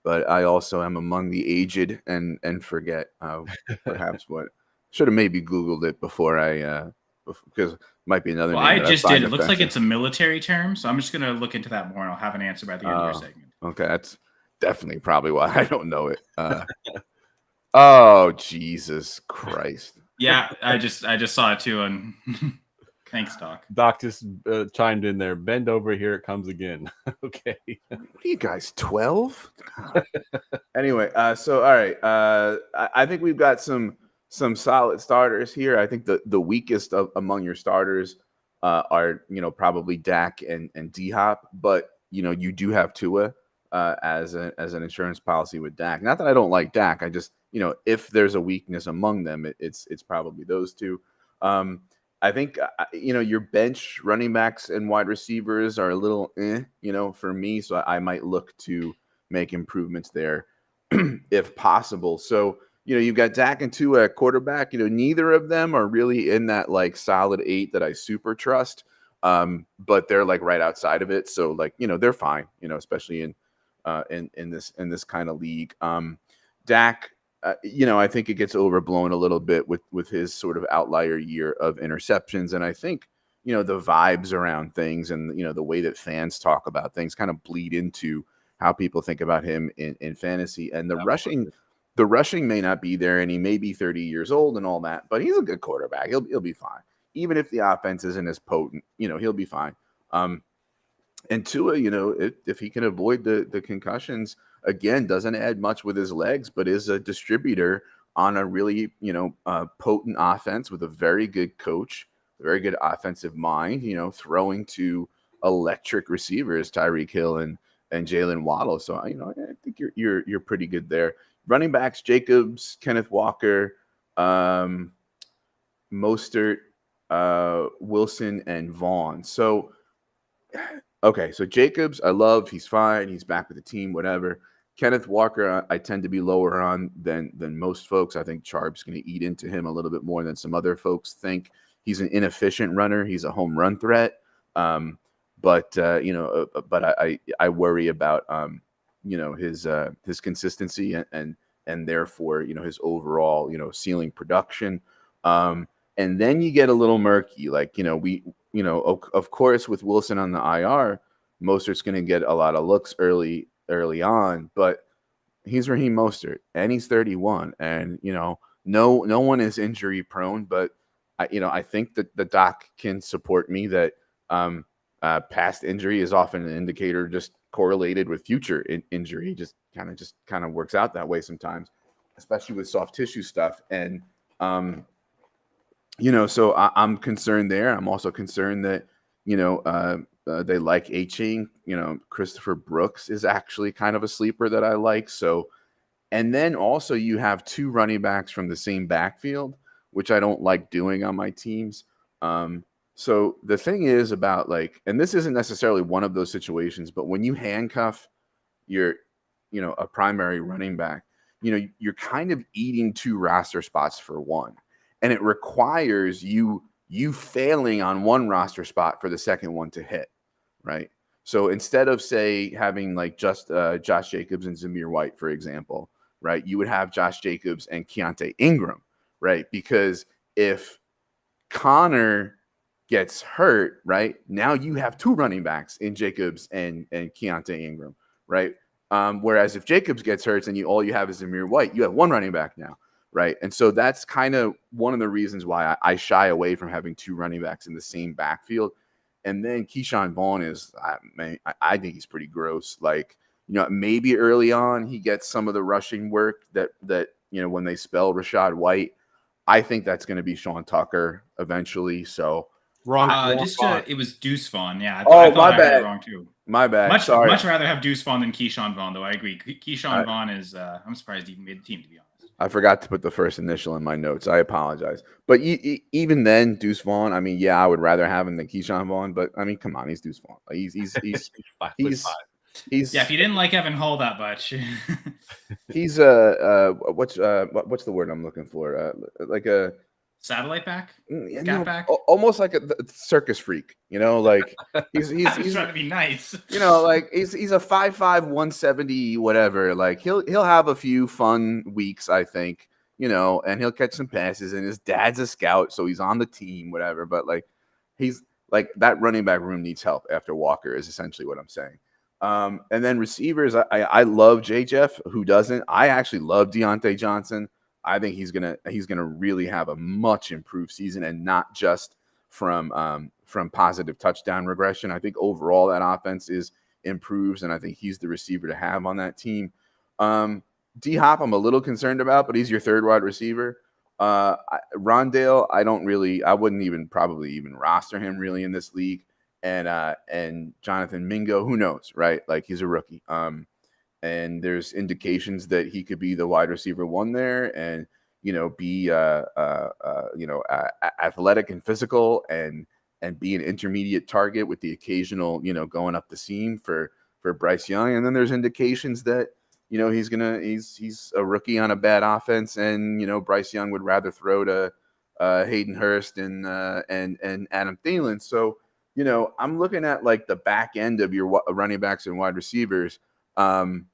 But I also am among the aged and forget perhaps what. Should have maybe Googled it before because it might be another. Well, I just did. It looks like it's a military term, so I'm just going to look into that more, and I'll have an answer by the end of your segment. Okay, that's definitely probably why I don't know it. Oh, Jesus Christ! Yeah, I just saw it too, and thanks, Doc. Doc just chimed in there. Bend over, here it comes again. Okay. What are you guys, 12? Anyway, so all right, I think we've got some solid starters here. I think the weakest among your starters are probably Dak and D-Hop, but you do have Tua as an insurance policy with Dak. Not that I don't like Dak. I just if there's a weakness among them, it's probably those two. I think your bench running backs and wide receivers are a little for me, so I might look to make improvements there if possible. So you've got Dak and Tua at quarterback. Neither of them are really in that solid 8 that I super trust. But they're right outside of it. So they're fine, especially in this kind of league. Dak, I think it gets overblown a little bit with his sort of outlier year of interceptions. And I think, the vibes around things and, the way that fans talk about things kind of bleed into how people think about him in fantasy. And the rushing may not be there, and he may be 30 years old and all that, but he's a good quarterback. He'll be fine. Even if the offense isn't as potent, he'll be fine. And Tua, if he can avoid the concussions, again, doesn't add much with his legs, but is a distributor on a really, potent offense with a very good coach, a very good offensive mind, throwing to electric receivers, Tyreek Hill and Jalen Waddle. So, I think you're pretty good there. Running backs, Jacobs, Kenneth Walker, Mostert, Wilson, and Vaughn. So, okay, so Jacobs, I love. He's fine. He's back with the team, whatever. Kenneth Walker, I tend to be lower on than most folks. I think Charb's going to eat into him a little bit more than some other folks think. He's an inefficient runner. He's a home run threat. But I worry about his consistency and therefore his overall ceiling production. And then you get a little murky. Of course, with Wilson on the IR, Mostert's going to get a lot of looks early on, but he's Raheem Mostert and he's 31, and no one is injury prone, but I think that the doc can support me that past injury is often an indicator just correlated with future injury. Just kind of works out that way sometimes, especially with soft tissue stuff. And so I'm concerned there. I'm also concerned that they like A-Chain. Christopher Brooks is actually kind of a sleeper that I like. So And then also you have 2 running backs from the same backfield, which I don't like doing on my teams. So the thing is about like, and this isn't necessarily one of those situations, but when you handcuff your, a primary running back, you're kind of eating 2 roster spots for one, and it requires you failing on one roster spot for the second one to hit, right? So instead of say having like just Josh Jacobs and Zamir White, for example, right, you would have Josh Jacobs and Keontae Ingram, right? Because if Connor gets hurt, right, now you have 2 running backs in Jacobs and Keontae Ingram, right? Whereas if Jacobs gets hurt and all you have is Zamir White, you have 1 running back now, right? And so that's kind of one of the reasons why I shy away from having 2 running backs in the same backfield. And then Keyshawn Vaughn is, I think he's pretty gross. Like, maybe early on he gets some of the rushing work that when they spell Rashad White, I think that's going to be Sean Tucker eventually. So it was Deuce Vaughn. Yeah, I thought I had it wrong too. My bad. Much Sorry. rather have Deuce Vaughn than Keyshawn Vaughn, though. I agree. Keyshawn Vaughn is. I'm surprised he even made the team, to be honest. I forgot to put the first initial in my notes. I apologize. But even then, Deuce Vaughn, I mean, yeah, I would rather have him than Keyshawn Vaughn. But I mean, come on, he's Deuce Vaughn. He's yeah. If you didn't like Evan Hall that much, he's what's the word I'm looking for? Like a satellite back, back, almost like a circus freak. Like he's trying to be nice. Like he's a 5'5", 170, whatever. Like he'll have a few fun weeks, I think. And he'll catch some passes. And his dad's a scout, so he's on the team, whatever. But like he's like that running back room needs help after Walker is essentially what I'm saying. And then receivers, I love J. Jeff. Who doesn't? I actually love Deontay Johnson. I think he's gonna really have a much improved season, and not just from positive touchdown regression. I think overall that offense improves, and I think he's the receiver to have on that team. D Hop, I'm a little concerned about, but he's your 3rd wide receiver. Rondale, I wouldn't probably even roster him really in this league. And Jonathan Mingo, who knows, right? Like he's a rookie. And there's indications that he could be the wide receiver 1 there, and be athletic and physical, and be an intermediate target with the occasional going up the seam for Bryce Young. And then there's indications that he's a rookie on a bad offense, and Bryce Young would rather throw to Hayden Hurst and Adam Thielen. So I'm looking at like the back end of your running backs and wide receivers. And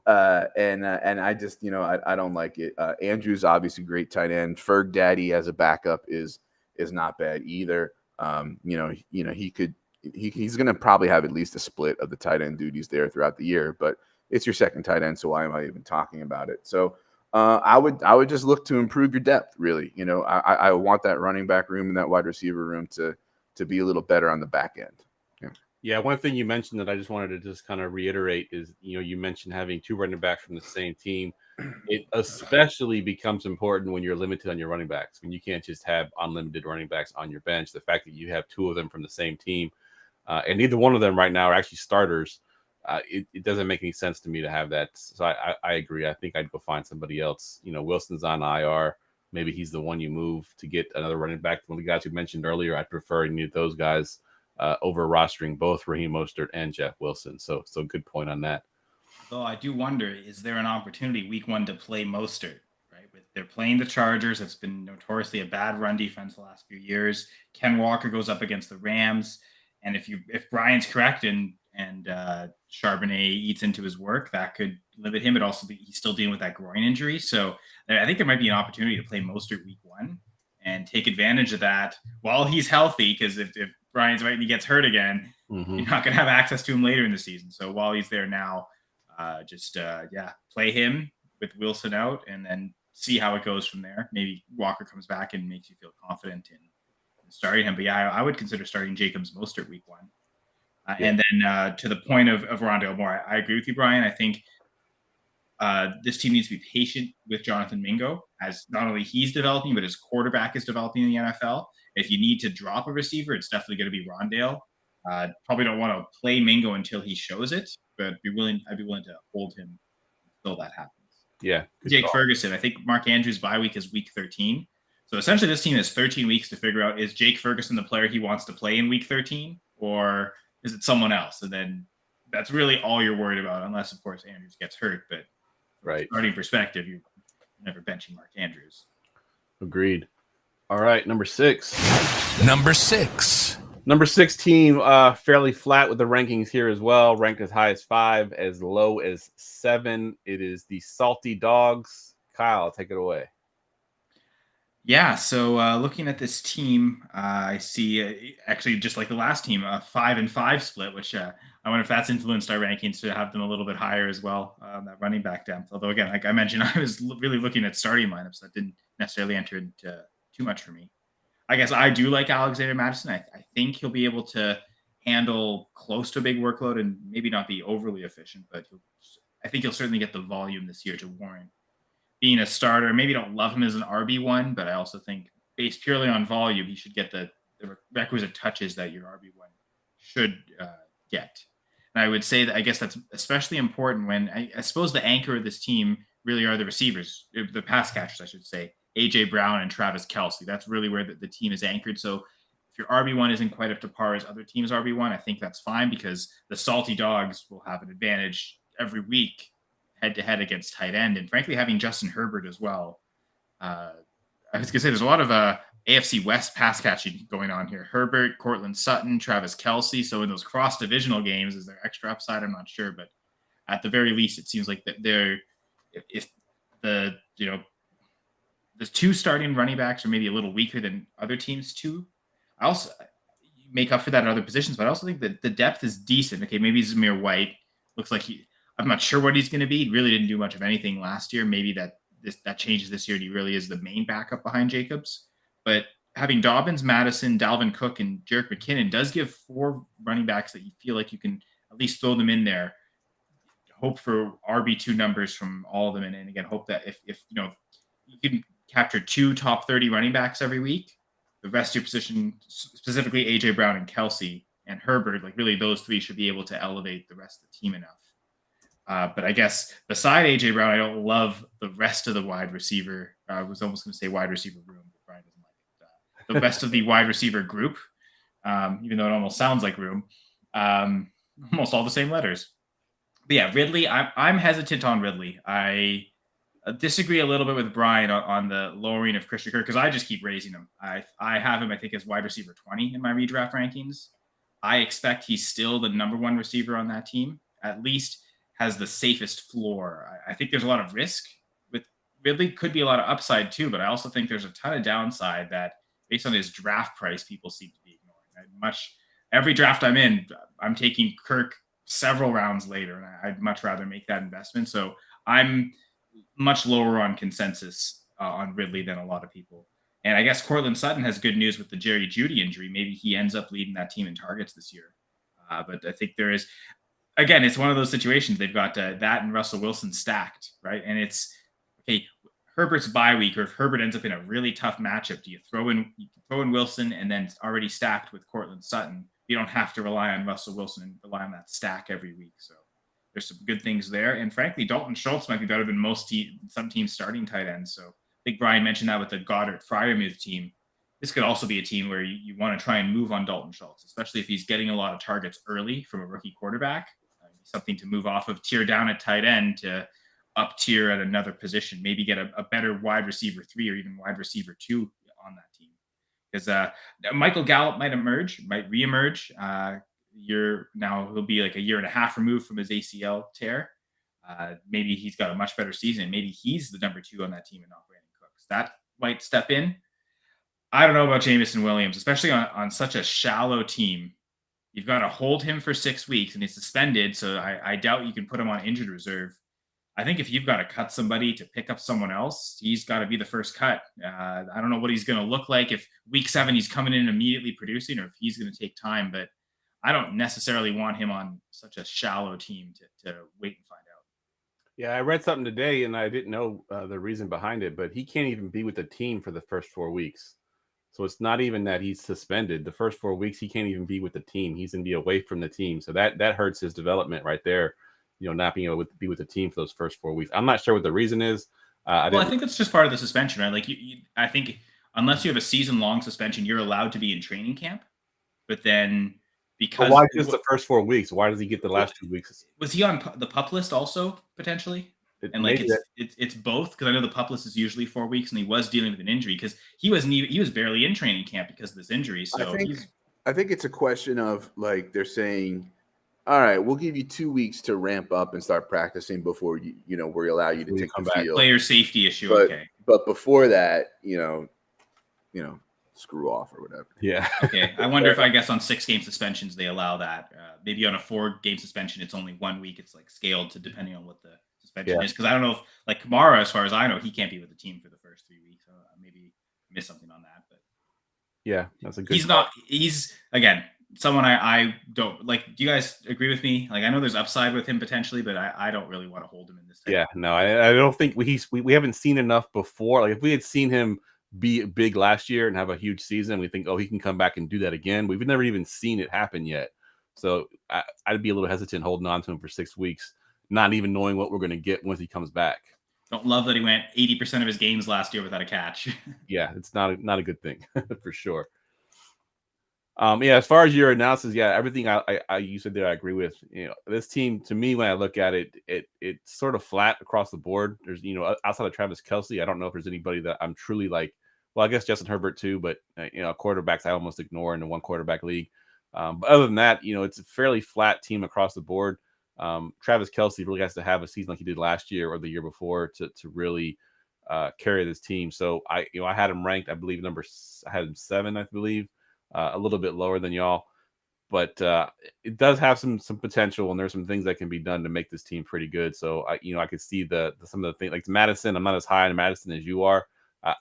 I just, I don't like it. Andrew's obviously great tight end. Ferg Daddy as a backup is not bad either. He's going to probably have at least a split of the tight end duties there throughout the year, but it's your second tight end. So why am I even talking about it? So I would just look to improve your depth, really. I want that running back room and that wide receiver room to be a little better on the back end. Yeah, one thing you mentioned that I just wanted to just kind of reiterate is, you mentioned having 2 running backs from the same team. It especially becomes important when you're limited on your running backs, when you can't just have unlimited running backs on your bench. The fact that you have 2 of them from the same team, and neither one of them right now are actually starters, it doesn't make any sense to me to have that. So I agree. I think I'd go find somebody else. Wilson's on IR. Maybe he's the one you move to get another running back. One of the guys you mentioned earlier, I'd prefer any of those guys over rostering both Raheem Mostert and Jeff Wilson. So good point on that. Though I do wonder, is there an opportunity week 1 to play Mostert? Right, they're playing the Chargers. It's been notoriously a bad run defense the last few years. Ken Walker goes up against the Rams, and if Brian's correct and Charbonnet eats into his work, that could limit him. But also he's still dealing with that groin injury, so I think there might be an opportunity to play Mostert week 1 and take advantage of that while he's healthy. Because if Brian's right and he gets hurt again, you're not going to have access to him later in the season. So while he's there now, play him with Wilson out, and then see how it goes from there. Maybe Walker comes back and makes you feel confident in starting him. But yeah, I would consider starting Jacobs Mostert week 1. And then to the point of Rondale Moore, I agree with you, Brian. I think this team needs to be patient with Jonathan Mingo, as not only he's developing, but his quarterback is developing in the NFL. If you need to drop a receiver, it's definitely going to be Rondale. Probably don't want to play Mingo until he shows it, but I'd be willing to hold him until that happens. Yeah. Jake Ferguson. I think Mark Andrews' bye week is week 13. So essentially, this team has 13 weeks to figure out, is Jake Ferguson the player he wants to play in week 13, or is it someone else? And then that's really all you're worried about, unless, of course, Andrews gets hurt. But right, starting perspective, you're never benching Mark Andrews. Agreed. All right, number 6. Number 6. Number 6 team, fairly flat with the rankings here as well. Ranked as high as 5, as low as 7. It is the Salty Dogs. Kyle, take it away. Yeah, so looking at this team, I see actually just like the last team, a 5-5 split, which I wonder if that's influenced our rankings to have them a little bit higher as well. That running back depth. Although again, like I mentioned, I was really looking at starting lineups that didn't necessarily enter into too much for me. I guess I do like Alexander Madison. I think he'll be able to handle close to a big workload and maybe not be overly efficient, but I think he'll certainly get the volume this year to warrant being a starter. Maybe don't love him as an RB1, but I also think based purely on volume, he should get the requisite touches that your RB1 should get. And I would say that I guess that's especially important when I suppose the anchor of this team really are the receivers, the pass catchers, I should say, AJ Brown and Travis Kelce. That's really where the team is anchored. So if your RB1 isn't quite up to par as other teams' RB1, I think that's fine because the Salty Dogs will have an advantage every week head-to-head against tight end. And frankly, having Justin Herbert as well. I was going to say there's a lot of AFC West pass catching going on here. Herbert, Cortland Sutton, Travis Kelce. So in those cross-divisional games, is there extra upside? I'm not sure. But at the very least, it seems like that if the two starting running backs are maybe a little weaker than other teams too. I also make up for that at other positions, but I also think that the depth is decent. Okay, maybe Zamir White looks like I'm not sure what he's going to be. He really didn't do much of anything last year. Maybe that changes this year and he really is the main backup behind Jacobs. But having Dobbins, Madison, Dalvin Cook, and Jerick McKinnon does give 4 running backs that you feel like you can at least throw them in there. Hope for RB2 numbers from all of them. And again, hope that if you can capture 2 top 30 running backs every week, the rest of your position, specifically AJ Brown and Kelce and Herbert, like really those 3 should be able to elevate the rest of the team enough. But I guess beside AJ Brown, I don't love the rest of the wide receiver. I was almost going to say wide receiver room, but Brian doesn't like it. The rest of the wide receiver group, even though it almost sounds like room, almost all the same letters. But yeah, Ridley, I'm hesitant on Ridley. I disagree a little bit with Brian on the lowering of Christian Kirk because I just keep raising him. I have him, I think, as wide receiver 20 in my redraft rankings. I expect he's still the number 1 receiver on that team, at least has the safest floor. I think there's a lot of risk with Ridley. Could be a lot of upside too, but I also think there's a ton of downside that based on his draft price, people seem to be ignoring. Every draft I'm in, I'm taking Kirk several rounds later, and I'd much rather make that investment. So I'm much lower on consensus on Ridley than a lot of people. And I guess Cortland Sutton has good news with the Jerry Jeudy injury. Maybe he ends up leading that team in targets this year. But I think there is, again, it's one of those situations. They've got that and Russell Wilson stacked, right? And it's, okay, Herbert's bye week, or if Herbert ends up in a really tough matchup, do you throw in Wilson and then it's already stacked with Cortland Sutton? You don't have to rely on Russell Wilson and rely on that stack every week. So there's some good things there. And frankly, Dalton Schultz might be better than some teams starting tight ends. So I think Brian mentioned that with the Goddard Freiermuth team. This could also be a team where you want to try and move on Dalton Schultz, especially if he's getting a lot of targets early from a rookie quarterback. Something to move off of tier down at tight end to up tier at another position, maybe get a better wide receiver 3 or even wide receiver 2 on that team. Because Michael Gallup might reemerge. He'll be like a year and a half removed from his ACL tear. Maybe he's got a much better season. Maybe he's the number 2 on that team and not Brandon Cooks. That might step in. I don't know about Jameson Williams, especially on such a shallow team. You've got to hold him for 6 weeks and he's suspended. So I doubt you can put him on injured reserve. I think if you've got to cut somebody to pick up someone else, he's got to be the first cut. I don't know what he's going to look like if week 7 he's coming in immediately producing or if he's going to take time, but I don't necessarily want him on such a shallow team to wait and find out. Yeah, I read something today and I didn't know the reason behind it, but he can't even be with the team for the first 4 weeks. So it's not even that he's suspended. The first 4 weeks, he can't even be with the team. He's going to be away from the team. So that hurts his development right there. not being able to be with the team for those first 4 weeks. I'm not sure what the reason is. I think that's just part of the suspension, right? Like I think unless you have a season-long suspension, you're allowed to be in training camp. But then because why just the first 4 weeks? Why does he get the last 2 weeks? was he on the PUP list also potentially? And like it's both, because I know the PUP list is usually 4 weeks, and he was dealing with an injury because he was barely in training camp because of this injury. So I think it's a question of like they're saying, all right, we'll give you 2 weeks to ramp up and start practicing before we allow you to take the field. Player safety issue. But before that, screw off or whatever. Yeah. Okay. I wonder if I guess on 6-game suspensions they allow that. Maybe on a 4-game suspension it's only 1 week. It's like scaled to depending on what the suspension is. Because I don't know if like Kamara, as far as I know, he can't be with the team for the first 3 weeks. Maybe missed something on that. But yeah, that's a good. He's again someone I don't like. Do you guys agree with me? Like I know there's upside with him potentially, but I don't really want to hold him in this. Yeah, no, I don't think we haven't seen enough before. Like if we had seen him be big last year and have a huge season, we think, oh, he can come back and do that again. We've never even seen it happen yet. So I'd be a little hesitant holding on to him for 6 weeks, not even knowing what we're going to get once he comes back. Don't love that he went 80% of his games last year without a catch. Yeah, it's not a good thing for sure. As far as your analysis, everything you said there, I agree with. This team, to me, when I look at it, it's sort of flat across the board. There's, outside of Travis Kelce, I don't know if there's anybody that I'm truly like. Well, I guess Justin Herbert too, but quarterbacks I almost ignore in the 1-quarterback league. But other than that, it's a fairly flat team across the board. Travis Kelce really has to have a season like he did last year or the year before to really carry this team. So I had him ranked, I believe I had him 7, I believe. A little bit lower than y'all, but it does have some potential, and there's some things that can be done to make this team pretty good. So I could see some of the things like Madison. I'm not as high on Madison as you are.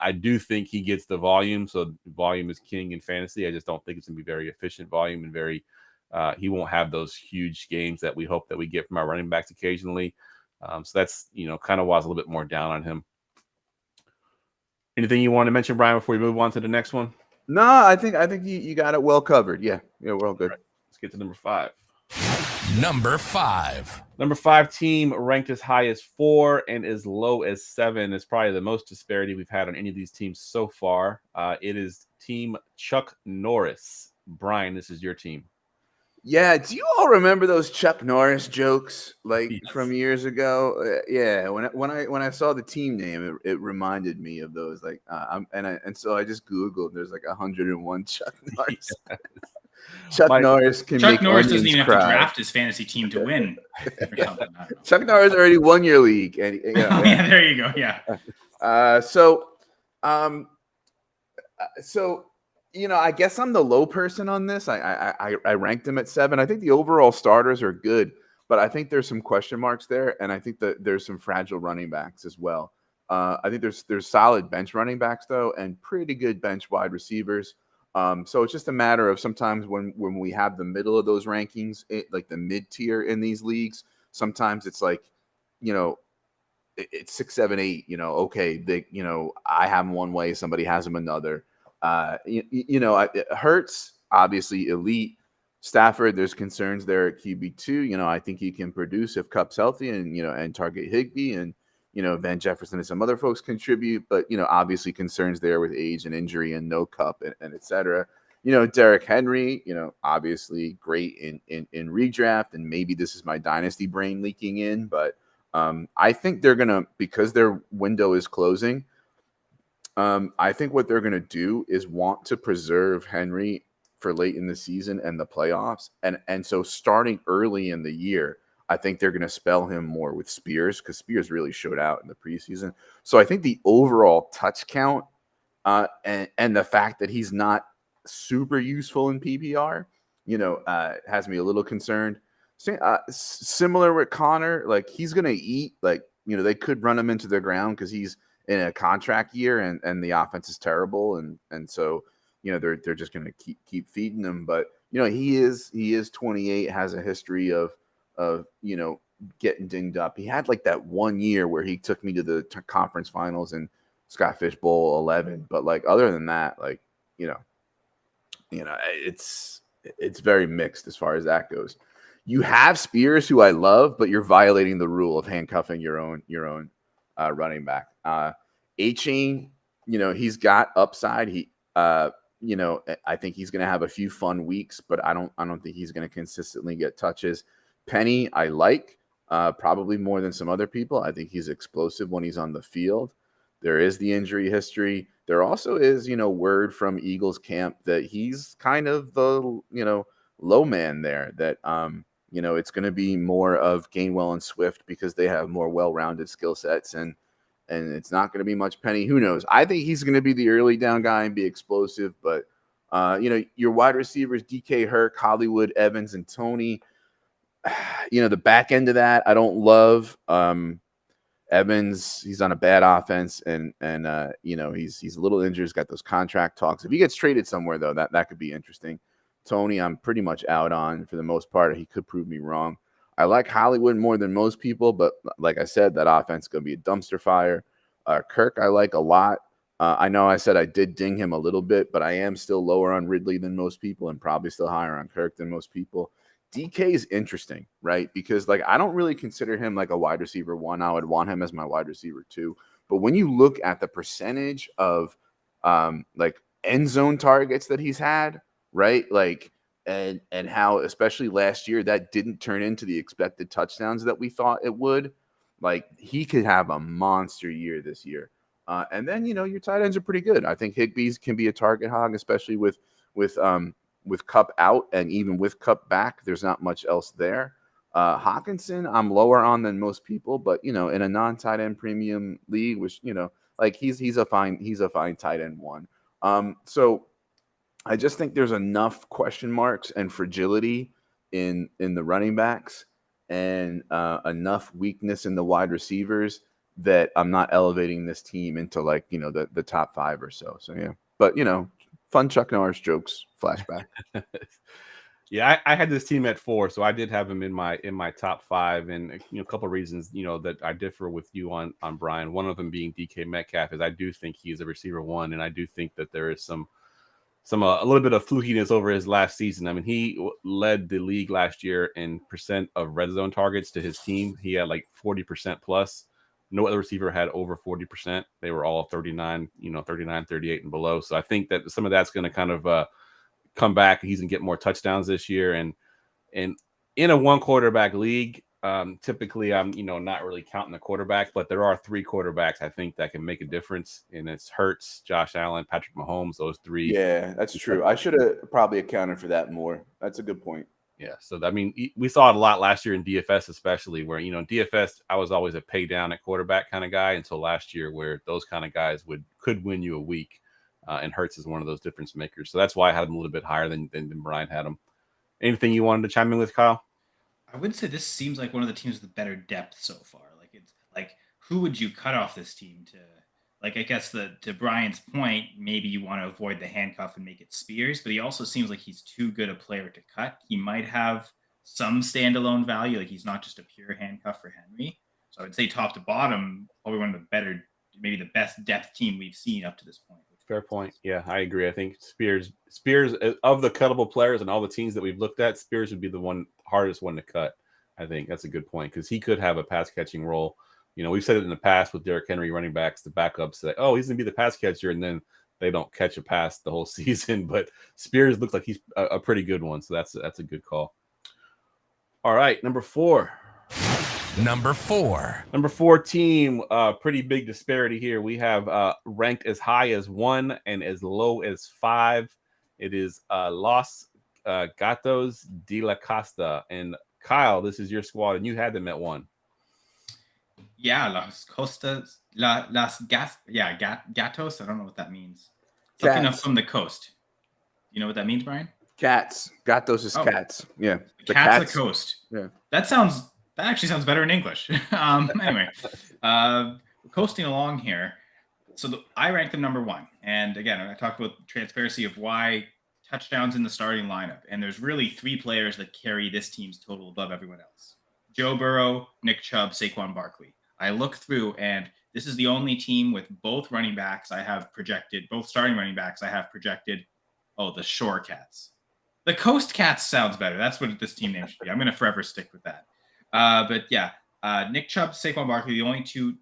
I do think he gets the volume, so volume is king in fantasy. I just don't think it's gonna be very efficient volume and very. He won't have those huge games that we hope that we get from our running backs occasionally. So that's kind of why I was a little bit more down on him. Anything you want to mention, Brian, before we move on to the next one? No, I think you got it well covered. Yeah, we're all good. Right. Let's get to number 5. Number 5. Number 5 team ranked as high as 4 and as low as 7 is probably the most disparity we've had on any of these teams so far. It is team Chuck Norris. Brian, this is your team. Yeah, do you all remember those Chuck Norris jokes from years ago? Yeah, when I saw the team name, it reminded me of those. So I just Googled. There's 101 Chuck Norris. Chuck Norris doesn't even have to draft his fantasy team to win. Chuck Norris already won your league, and there you go. Yeah. I guess I'm the low person on this. I ranked them at 7. I think the overall starters are good, but I think there's some question marks there, and I think that there's some fragile running backs as well. I think there's solid bench running backs though, and pretty good bench wide receivers. So it's just a matter of sometimes when we have the middle of those rankings, like the mid tier in these leagues, sometimes it's it's 6, 7, 8. Okay, I have them one way, somebody has them another. It hurts, obviously elite. Stafford, there's concerns there at QB2. I think he can produce if Kupp's healthy and target Higbee and Van Jefferson and some other folks contribute, but obviously concerns there with age and injury and no Kupp and et cetera. Derrick Henry, obviously great in redraft, and maybe this is my dynasty brain leaking in, but I think they're gonna, because their window is closing. I think what they're going to do is want to preserve Henry for late in the season and the playoffs. And so starting early in the year, I think they're going to spell him more with Spears, because Spears really showed out in the preseason. So I think the overall touch count and the fact that he's not super useful in PPR, has me a little concerned. Similar with Connor, he's going to eat, they could run him into the ground because he's in a contract year and the offense is terrible. And so, they're just going to keep feeding him. But, he is 28, has a history of getting dinged up. He had that 1 year where he took me to the conference finals and Scott Fish Bowl 11. But other than that, it's very mixed as far as that goes. you have Spears, who I love, but you're violating the rule of handcuffing your own running back. A-Chain, he's got upside. I think he's going to have a few fun weeks, but I don't think he's going to consistently get touches. Penny, I like probably more than some other people. I think he's explosive when he's on the field. There is the injury history. There also is, word from Eagles camp that he's kind of the, low man there, that, it's going to be more of Gainwell and Swift because they have more well-rounded skill sets, and it's not going to be much Penny. Who knows? I think he's going to be the early down guy and be explosive, but, your wide receivers, DK, Herc, Hollywood, Evans, and Tony, the back end of that, I don't love. Evans, he's on a bad offense, and he's a little injured. He's got those contract talks. If he gets traded somewhere, though, that could be interesting. Tony, I'm pretty much out on for the most part. He could prove me wrong. I like Hollywood more than most people, but like I said, that offense is going to be a dumpster fire. Kirk, I like a lot. I know I said I did ding him a little bit, but I am still lower on Ridley than most people, and probably still higher on Kirk than most people. DK is interesting, right? Because I don't really consider him like a wide receiver 1. I would want him as my wide receiver 2. But when you look at the percentage of end zone targets that he's had, right? And how, especially last year, that didn't turn into the expected touchdowns that we thought it would. He could have a monster year this year. And then, your tight ends are pretty good. I think Higbee's can be a target hog, especially with Kupp out, and even with Kupp back, there's not much else there. Hawkinson, I'm lower on than most people, but in a non-tight end premium league, which he's a fine tight end 1. So I just think there's enough question marks and fragility in the running backs, and enough weakness in the wide receivers that I'm not elevating this team into the top 5 or so. So yeah, but fun Chuck Norris jokes flashback. Yeah, I had this team at 4, so I did have him in my top 5, and a couple of reasons that I differ with you on Brian. One of them being DK Metcalf, is I do think he is a receiver 1, and I do think that there is some a little bit of flukiness over his last season. I mean, he led the league last year in percent of red zone targets to his team. He had 40% plus. No other receiver had over 40%. They were all 39, 39, 38 and below. So I think that some of that's going to kind of come back. He's going to get more touchdowns this year. And in a 1 quarterback league, typically I'm, not really counting the quarterback, but there are 3 quarterbacks I think that can make a difference. And it's Hurts, Josh Allen, Patrick Mahomes, those 3. Yeah, that's true. I should have probably accounted for that more. That's a good point. Yeah. So, I mean, we saw it a lot last year in DFS, especially where, DFS, I was always a pay down at quarterback kind of guy until last year, where those kind of guys could win you a week. And Hurts is one of those difference makers. So that's why I had him a little bit higher than Brian had him. Anything you wanted to chime in with, Kyle? I would say this seems like one of the teams with better depth so far. It's who would you cut off this team to? I guess to Brian's point, maybe you want to avoid the handcuff and make it Spears, but he also seems like he's too good a player to cut. He might have some standalone value. He's not just a pure handcuff for Henry. So I would say top to bottom, probably one of the better, maybe the best depth team we've seen up to this point. Fair point. Yeah, I agree. I think Spears of the cuttable players and all the teams that we've looked at, Spears would be the hardest one to cut. I think that's a good point, because he could have a pass catching role. We've said it in the past with Derrick Henry running backs, the backups say, oh, he's going to be the pass catcher, and then they don't catch a pass the whole season. But Spears looks like he's a pretty good one, so that's a good call. All right, number 4. Number 4. Number 4 team, pretty big disparity here. We have ranked as high as 1 and as low as 5. It is Los Gatos de la Costa. And Kyle, this is your squad, and you had them at 1. Yeah, Gatos. I don't know what that means. Cats. Something up from the coast. You know what that means, Brian? Cats. Gatos is cats. Yeah. The cats of the coast. Yeah. That actually sounds better in English. Anyway, coasting along here. So I ranked them number 1. And again, I talked about transparency of why touchdowns in the starting lineup. And there's really 3 players that carry this team's total above everyone else: Joe Burrow, Nick Chubb, Saquon Barkley. I look through, and this is the only team with both starting running backs I have projected. Oh, the Shore Cats. The Coast Cats sounds better. That's what this team name should be. I'm going to forever stick with that. But yeah, Nick Chubb, Saquon Barkley, the only two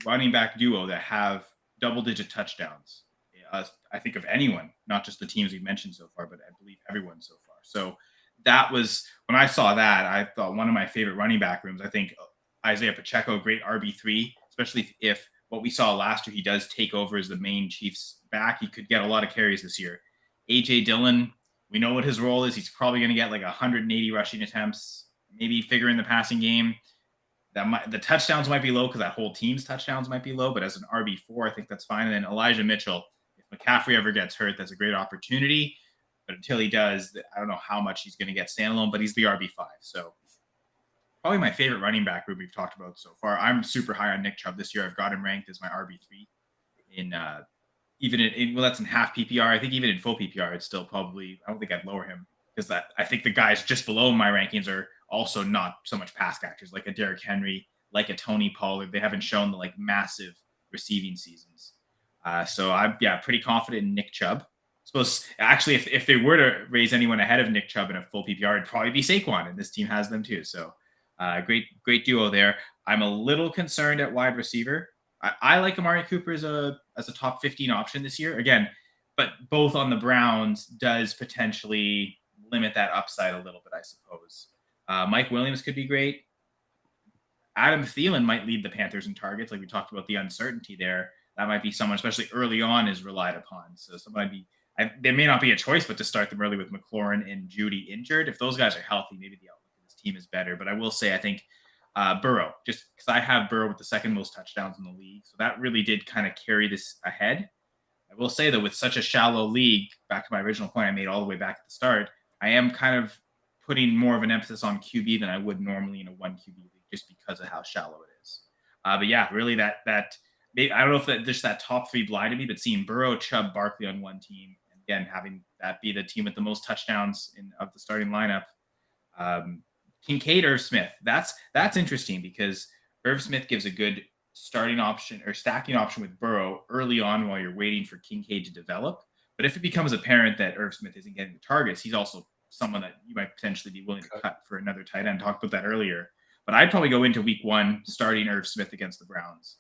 running back duo that have double-digit touchdowns. I think of anyone, not just the teams we've mentioned so far, but I believe everyone so far. So that was, when I saw that, I thought one of my favorite running back rooms. I think Isaiah Pacheco, great RB3, especially if what we saw last year, he does take over as the main Chiefs back. He could get a lot of carries this year. AJ Dillon, we know what his role is. He's probably going to get like 180 rushing attempts, maybe figure in the passing game. The touchdowns might be low because that whole team's touchdowns might be low, but as an RB4, I think that's fine. And then Elijah Mitchell, if McCaffrey ever gets hurt, that's a great opportunity. But until he does, I don't know how much he's going to get standalone, but he's the RB5. So probably my favorite running back group we've talked about so far. I'm super high on Nick Chubb this year. I've got him ranked as my RB3 in even in well, that's in half PPR. I think even in full PPR, it's still probably, I don't think I'd lower him because I think the guys just below my rankings are also not so much pass catchers, like a Derrick Henry, like a Tony Pollard. They haven't shown the like massive receiving seasons. So I'm pretty confident in Nick Chubb. I suppose actually if they were to raise anyone ahead of Nick Chubb in a full PPR, it'd probably be Saquon, and this team has them too. So great duo there. I'm a little concerned at wide receiver. I like Amari Cooper as a top 15 option this year. Again, but both on the Browns does potentially limit that upside a little bit, I suppose. Mike Williams could be great. Adam Thielen might lead the Panthers in targets, like we talked about the uncertainty there. That might be someone, especially early on, is relied upon. So somebody there may not be a choice but to start them early with McLaurin and Judy injured. If those guys are healthy, maybe the outlook of this team is better. But I will say, I think Burrow, just because I have Burrow with the second most touchdowns in the league. So that really did kind of carry this ahead. I will say, though, with such a shallow league, back to my original point I made all the way back at the start, I am kind of putting more of an emphasis on QB than I would normally in a one QB league, just because of how shallow it is. But yeah, really that maybe, I don't know if that just that top three blinded me, but seeing Burrow, Chubb, Barkley on one team, and again having that be the team with the most touchdowns of the starting lineup. Kincaid, Irv Smith. That's interesting because Irv Smith gives a good starting option or stacking option with Burrow early on while you're waiting for Kincaid to develop. But if it becomes apparent that Irv Smith isn't getting the targets, he's also someone that you might potentially be willing to cut for another tight end. Talked about that earlier. But I'd probably go into week one starting Irv Smith against the Browns.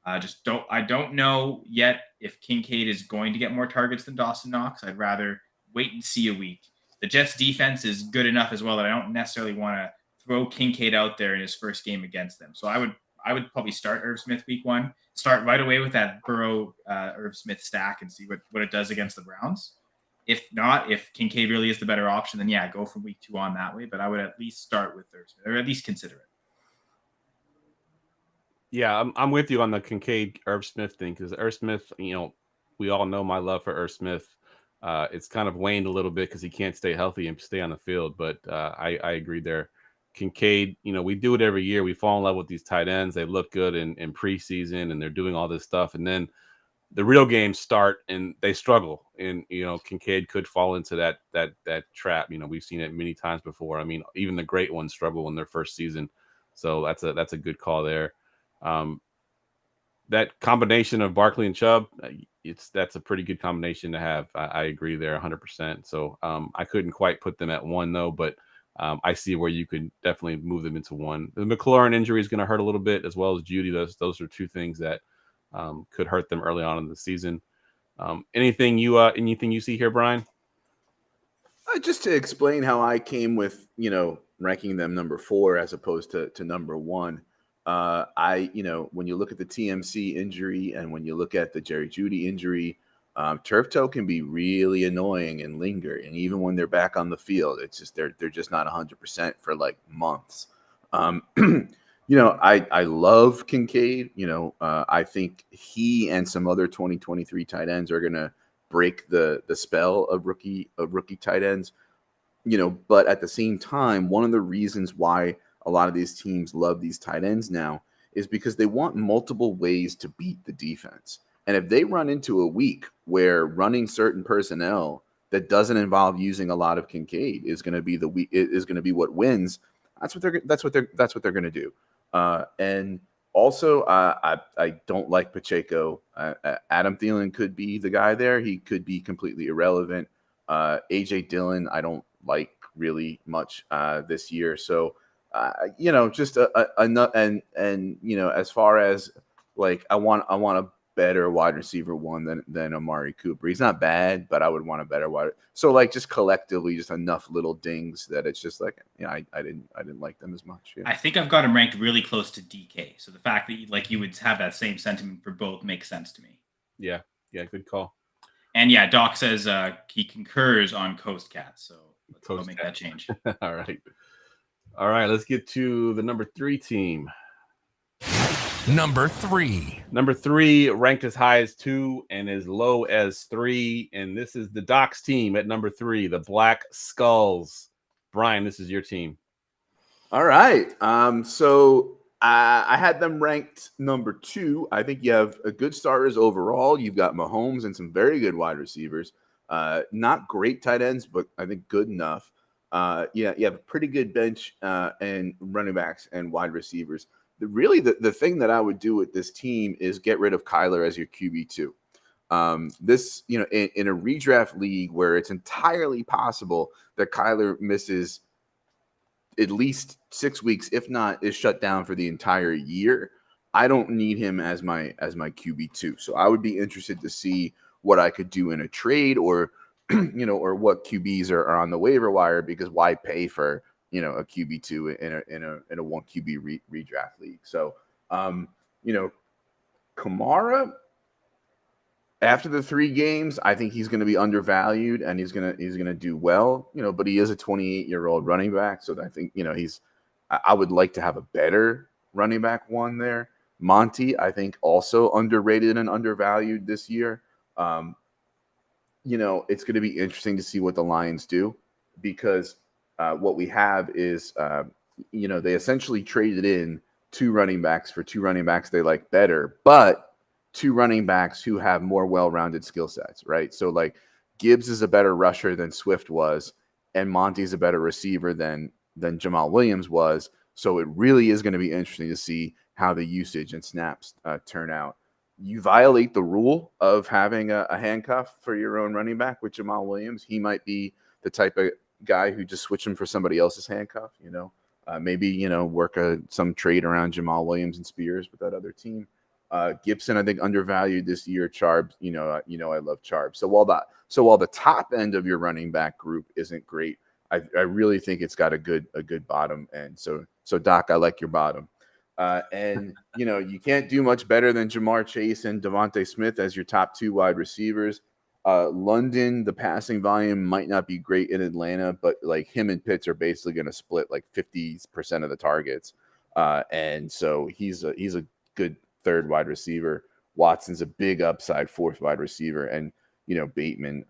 I don't know yet if Kincaid is going to get more targets than Dawson Knox. I'd rather wait and see a week. The Jets defense is good enough as well that I don't necessarily want to throw Kincaid out there in his first game against them. So I would probably start Irv Smith week one, start right away with that Burrow Irv Smith stack and see what it does against the Browns. If not, if Kincaid really is the better option, then yeah, go from week two on that way. But I would at least start with Irv Smith, or at least consider it. Yeah, I'm with you on the Kincaid Irv Smith thing because Irv Smith, we all know my love for Irv Smith. It's kind of waned a little bit because he can't stay healthy and stay on the field. But I agree there. Kincaid, we do it every year. We fall in love with these tight ends. They look good in preseason and they're doing all this stuff. And then the real games start and they struggle. And, Kincaid could fall into that trap. We've seen it many times before. I mean, even the great ones struggle in their first season. So that's a good call there. That combination of Barkley and Chubb, that's a pretty good combination to have. I agree there 100%. So I couldn't quite put them at one though, but I see where you could definitely move them into one. The McLaurin injury is going to hurt a little bit, as well as Judy. Those are two things that could hurt them early on in the season. Anything you see here, Brian? Just to explain how I came with ranking them number 4 as opposed to number 1. When you look at the TMC injury and when you look at the Jerry Jeudy injury, turf toe can be really annoying and linger. And even when they're back on the field, it's just they're just not 100% for like months. I love Kincaid. I think he and some other 2023 tight ends are gonna break the spell of rookie tight ends. But at the same time, one of the reasons why a lot of these teams love these tight ends now is because they want multiple ways to beat the defense. And if they run into a week where running certain personnel that doesn't involve using a lot of Kincaid is going to be what wins, that's what they're going to do. And also, I don't like Pacheco. Adam Thielen could be the guy there. He could be completely irrelevant. AJ Dillon, I don't like really much this year. So, just and as far as like I want a better wide receiver one than Amari Cooper. He's not bad, but I would want a better wide. So like just collectively, just enough little dings that it's just like I didn't like them as much. Yeah. I think I've got him ranked really close to DK. So the fact that you would have that same sentiment for both makes sense to me. Yeah, good call. And yeah, Doc says he concurs on Coast Cats. So let's make that change. All right. Let's get to the number 3 team. Number 3. Number 3 ranked as high as 2 and as low as 3, and this is the Doc's team at number 3, the Black Skulls. Brian, this is your team. All right. So I had them ranked number 2. I think you have a good starters overall. You've got Mahomes and some very good wide receivers. Not great tight ends, but I think good enough. You have a pretty good bench and running backs and wide receivers. The thing that I would do with this team is get rid of Kyler as your QB2. This, in a redraft league where it's entirely possible that Kyler misses at least 6 weeks, if not is shut down for the entire year, I don't need him as my QB2. So I would be interested to see what I could do in a trade or, or what QBs are on the waiver wire, because why pay for a QB2 in a 1 QB redraft league. So, Kamara, after the 3 games, I think he's going to be undervalued and he's going to do well, but he is a 28-year-old running back. So I think, I would like to have a better running back one there. Monty, I think also underrated and undervalued this year. It's going to be interesting to see what the Lions do, because what we have is, they essentially traded in 2 running backs for 2 running backs they like better, but 2 running backs who have more well-rounded skill sets, right? So like Gibbs is a better rusher than Swift was, and Monty's a better receiver than Jamal Williams was. So it really is going to be interesting to see how the usage and snaps turn out. You violate the rule of having a handcuff for your own running back with Jamal Williams. He might be the type of guy who just switch him for somebody else's handcuff, maybe, work some trade around Jamal Williams and Spears with that other team. Gibson, I think, undervalued this year. Charb, I love Charb. So while the top end of your running back group isn't great, I really think it's got a good bottom end. So Doc, I like your bottom. And you can't do much better than Jamar Chase and Devontae Smith as your top 2 wide receivers. London, the passing volume might not be great in Atlanta, but like him and Pitts are basically going to split like 50% of the targets. And so he's a good 3rd wide receiver. Watson's a big upside 4th wide receiver. And, Bateman,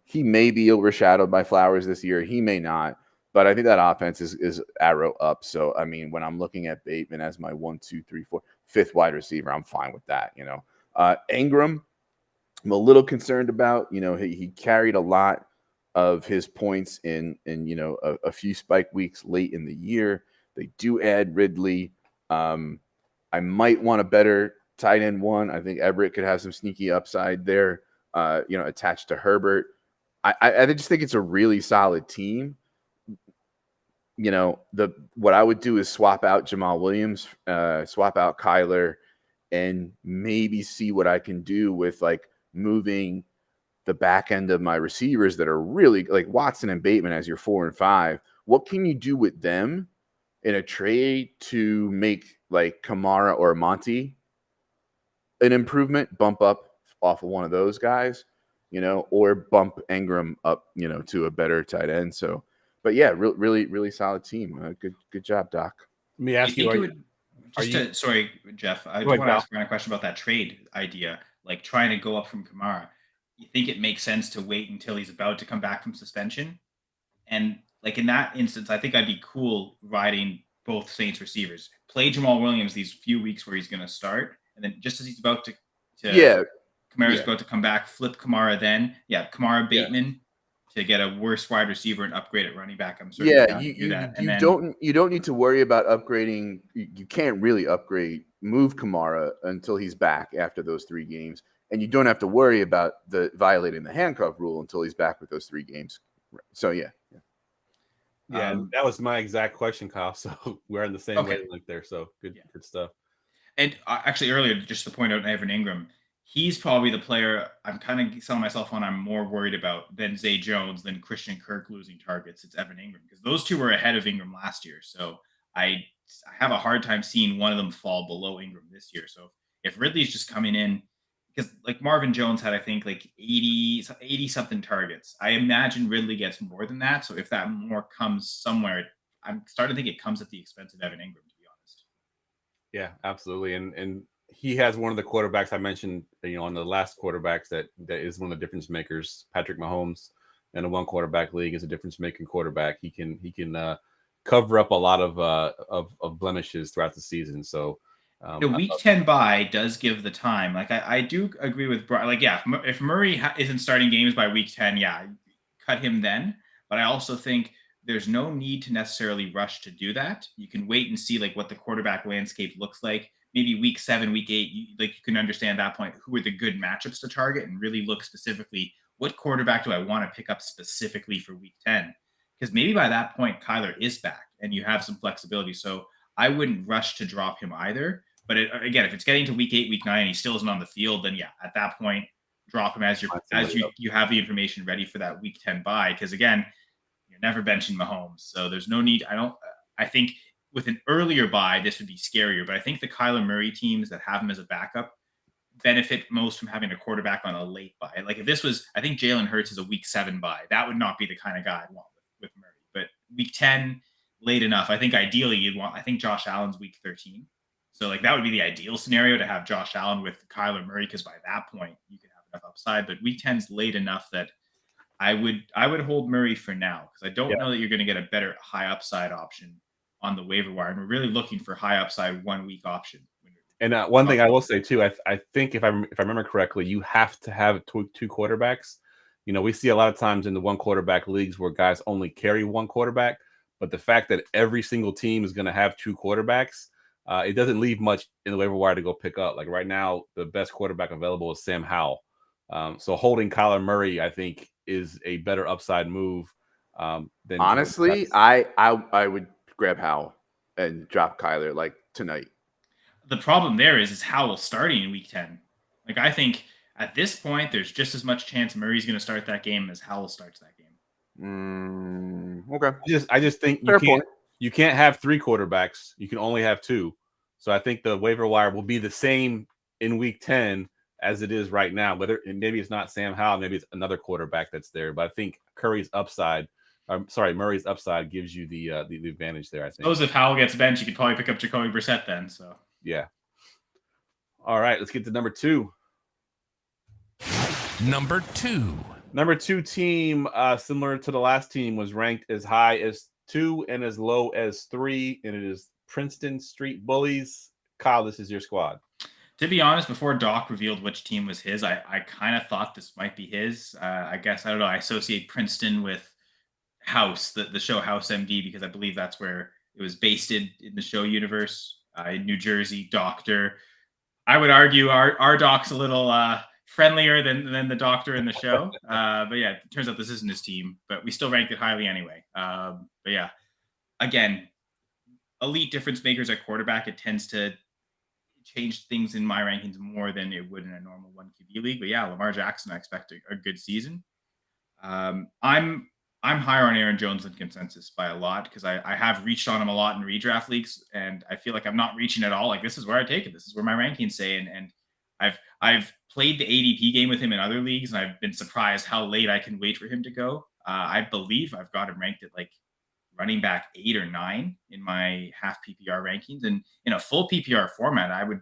he may be overshadowed by Flowers this year. He may not, but I think that offense is arrow up. So, I mean, when I'm looking at Bateman as my 1, 2, 3, 4, 5th wide receiver, I'm fine with that. Ingram, I'm a little concerned about. He carried a lot of his points in a few spike weeks late in the year. They do add Ridley. I might want a better tight end one. I think Everett could have some sneaky upside there, attached to Herbert. I just think it's a really solid team. What I would do is swap out Jamal Williams, swap out Kyler, and maybe see what I can do with like moving the back end of my receivers that are really like Watson and Bateman as your 4 and 5. What can you do with them in a trade to make like Kamara or Monty an improvement, bump up off of one of those guys, or bump Ingram up, to a better tight end. So, but yeah, really solid team. Good job, Doc. Let me ask you, sorry, Jeff, I just want to ask Brian a question about that trade idea, like trying to go up from Kamara. You think it makes sense to wait until he's about to come back from suspension? And like in that instance, I think I'd be cool riding both Saints receivers. Play Jamal Williams these few weeks where he's going to start, and then just as he's about to Kamara's about to come back, flip Kamara then. Yeah, Kamara Bateman to get a worse wide receiver and upgrade at running back. I'm sorry. You don't need to worry about upgrading. You can't really upgrade, move Kamara until he's back after those 3 games. And you don't have to worry about violating the handcuff rule until he's back with those 3 games So yeah. Yeah, that was my exact question, Kyle. So we're on the same Okay. wavelength there. So good, Yeah. good stuff. And actually, earlier, just to point out Evan Ingram, he's probably the player I'm kind of selling myself on. I'm more worried about than Zay Jones, than Christian Kirk losing targets. It's Evan Ingram, because those two were ahead of Ingram last year. So I have a hard time seeing one of them fall below Ingram this year. So if Ridley's just coming in, because like Marvin Jones had, I think, like 80 something targets. I imagine Ridley gets more than that. So if that more comes somewhere, I'm starting to think it comes at the expense of Evan Ingram, to be honest. Yeah, absolutely. And he has one of the quarterbacks I mentioned, on the last quarterbacks that is one of the difference makers. Patrick Mahomes in a one quarterback league is a difference making quarterback. He can cover up a lot of blemishes throughout the season. So The week 10 bye does give the time. Like I do agree with Brian. Like, yeah, if Murray isn't starting games by week 10, yeah, cut him then. But I also think there's no need to necessarily rush to do that. You can wait and see like what the quarterback landscape looks like. Maybe week 7, week 8, you can understand at that point who are the good matchups to target, and really look specifically, what quarterback do I want to pick up specifically for week 10? Because maybe by that point Kyler is back and you have some flexibility. So I wouldn't rush to drop him either. But again, if it's getting to week 8, week 9, and he still isn't on the field, then yeah, at that point, drop him as you have the information ready for that week 10 bye. Because again, you're never benching Mahomes, so there's no need. I think with an earlier bye, this would be scarier. But I think the Kyler Murray teams that have him as a backup benefit most from having a quarterback on a late bye. Like if this was, I think Jalen Hurts is a week 7 bye. That would not be the kind of guy I'd want with Murray. But week 10, late enough. I think ideally you'd want. I think Josh Allen's week 13. So like that would be the ideal scenario, to have Josh Allen with Kyler Murray, because by that point you could have enough upside. But week 10's late enough that I would hold Murray for now, because I don't know that you're going to get a better high upside option on the waiver wire, and we're really looking for high upside 1 week option. And one thing I will say too, I think if I remember correctly, you have to have two quarterbacks. We see a lot of times in the one quarterback leagues where guys only carry one quarterback, but the fact that every single team is going to have two quarterbacks, it doesn't leave much in the waiver wire to go pick up. Like right now, the best quarterback available is Sam Howell. So holding Kyler Murray, I think, is a better upside move. Than Honestly, I would grab Howell and drop Kyler like tonight. The problem there is Howell starting in week 10. Like I think at this point, there's just as much chance Murray's going to start that game as Howell starts that game. Okay. I just think you can't have 3 quarterbacks. You can only have 2. So I think the waiver wire will be the same in week 10 as it is right now. Maybe it's not Sam Howell, maybe it's another quarterback that's there. But I think Murray's upside gives you the advantage there. I think. Suppose if Howell gets benched, you could probably pick up Jacoby Brissett then. So yeah. All right, let's get to number 2. Number 2. Number 2 team, similar to the last team, was ranked as high as 2 and as low as 3, and it is Princeton Street Bullies. Kyle, this is your squad. To be honest, before Doc revealed which team was his, I kind of thought this might be his. I guess, I don't know, I associate Princeton with House, the show House MD, because I believe that's where it was based in the show universe, in New Jersey. Doctor, I would argue our Doc's a little friendlier than the Doctor in the show. But yeah, it turns out this isn't his team, but we still ranked it highly anyway. But yeah, again, elite difference makers at quarterback, it tends to change things in my rankings more than it would in a normal 1 QB league. But yeah, Lamar Jackson, I expect a good season. I'm higher on Aaron Jones than consensus by a lot, because I have reached on him a lot in redraft leagues, and I feel like I'm not reaching at all. Like this is where I take it. This is where my rankings say, and I've played the ADP game with him in other leagues, and I've been surprised how late I can wait for him to go. I believe I've got him ranked at like running back 8 or 9 in my half PPR rankings, and in a full PPR format, I would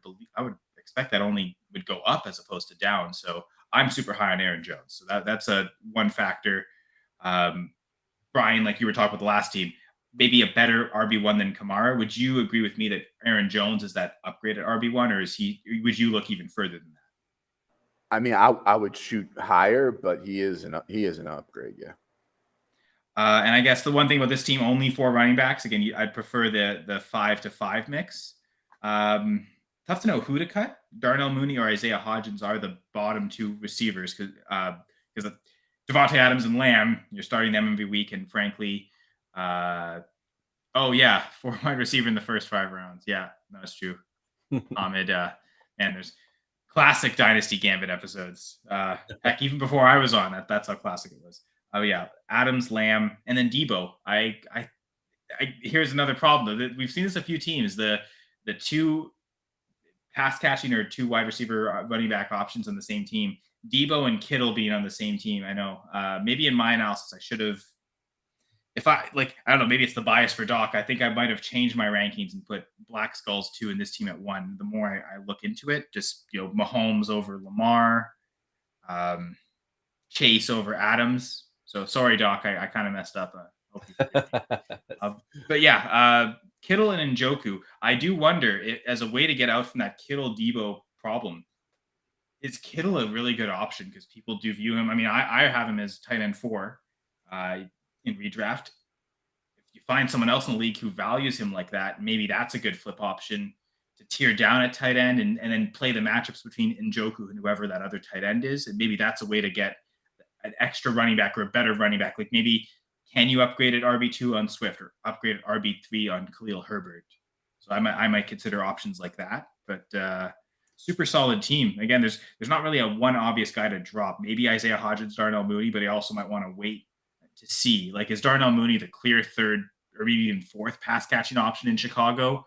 expect that only would go up as opposed to down. So I'm super high on Aaron Jones. So that's a one factor. Brian, like you were talking about the last team, maybe a better RB1 than Kamara. Would you agree with me that Aaron Jones is that upgraded RB1, or would you look even further than that? I mean, I would shoot higher, but he is an upgrade. Yeah. And I guess the one thing about this team, only 4 running backs. Again, I'd prefer the 5-5 mix. Tough to know who to cut. Darnell Mooney or Isaiah Hodgins are the bottom 2 receivers, because Devontae Adams and Lamb, you're starting them every week, and frankly, 4 wide receiver in the first 5 rounds. Yeah, that's true. Ahmed, and there's classic Dynasty Gambit episodes. Heck, even before I was on, that's how classic it was. Oh yeah, Adams, Lamb, and then Debo. Here's another problem though. We've seen this a few teams. The 2 pass catching or 2 wide receiver running back options on the same team. Debo and Kittle being on the same team. I know. Maybe in my analysis, I should have. If I don't know, maybe it's the bias for Doc. I think I might have changed my rankings and put Black Skulls 2 and this team at 1. The more I look into it, just Mahomes over Lamar, Chase over Adams. So sorry, Doc, I kind of messed up. Hope you forgive me. But yeah, Kittle and Njoku. I do wonder as a way to get out from that Kittle Debo problem. Is Kittle a really good option because people do view him? I mean, I have him as tight end 4 in redraft. If you find someone else in the league who values him like that, maybe that's a good flip option to tear down at tight end and then play the matchups between Njoku and whoever that other tight end is. And maybe that's a way to get an extra running back or a better running back. Like maybe can you upgrade at RB2 on Swift or upgrade at RB3 on Khalil Herbert? So I might consider options like that. But super solid team. Again, there's not really a one obvious guy to drop. Maybe Isaiah Hodgins, Darnell Mooney, but he also might want to wait to see. Like, is Darnell Mooney the clear 3rd or maybe even 4th pass catching option in Chicago?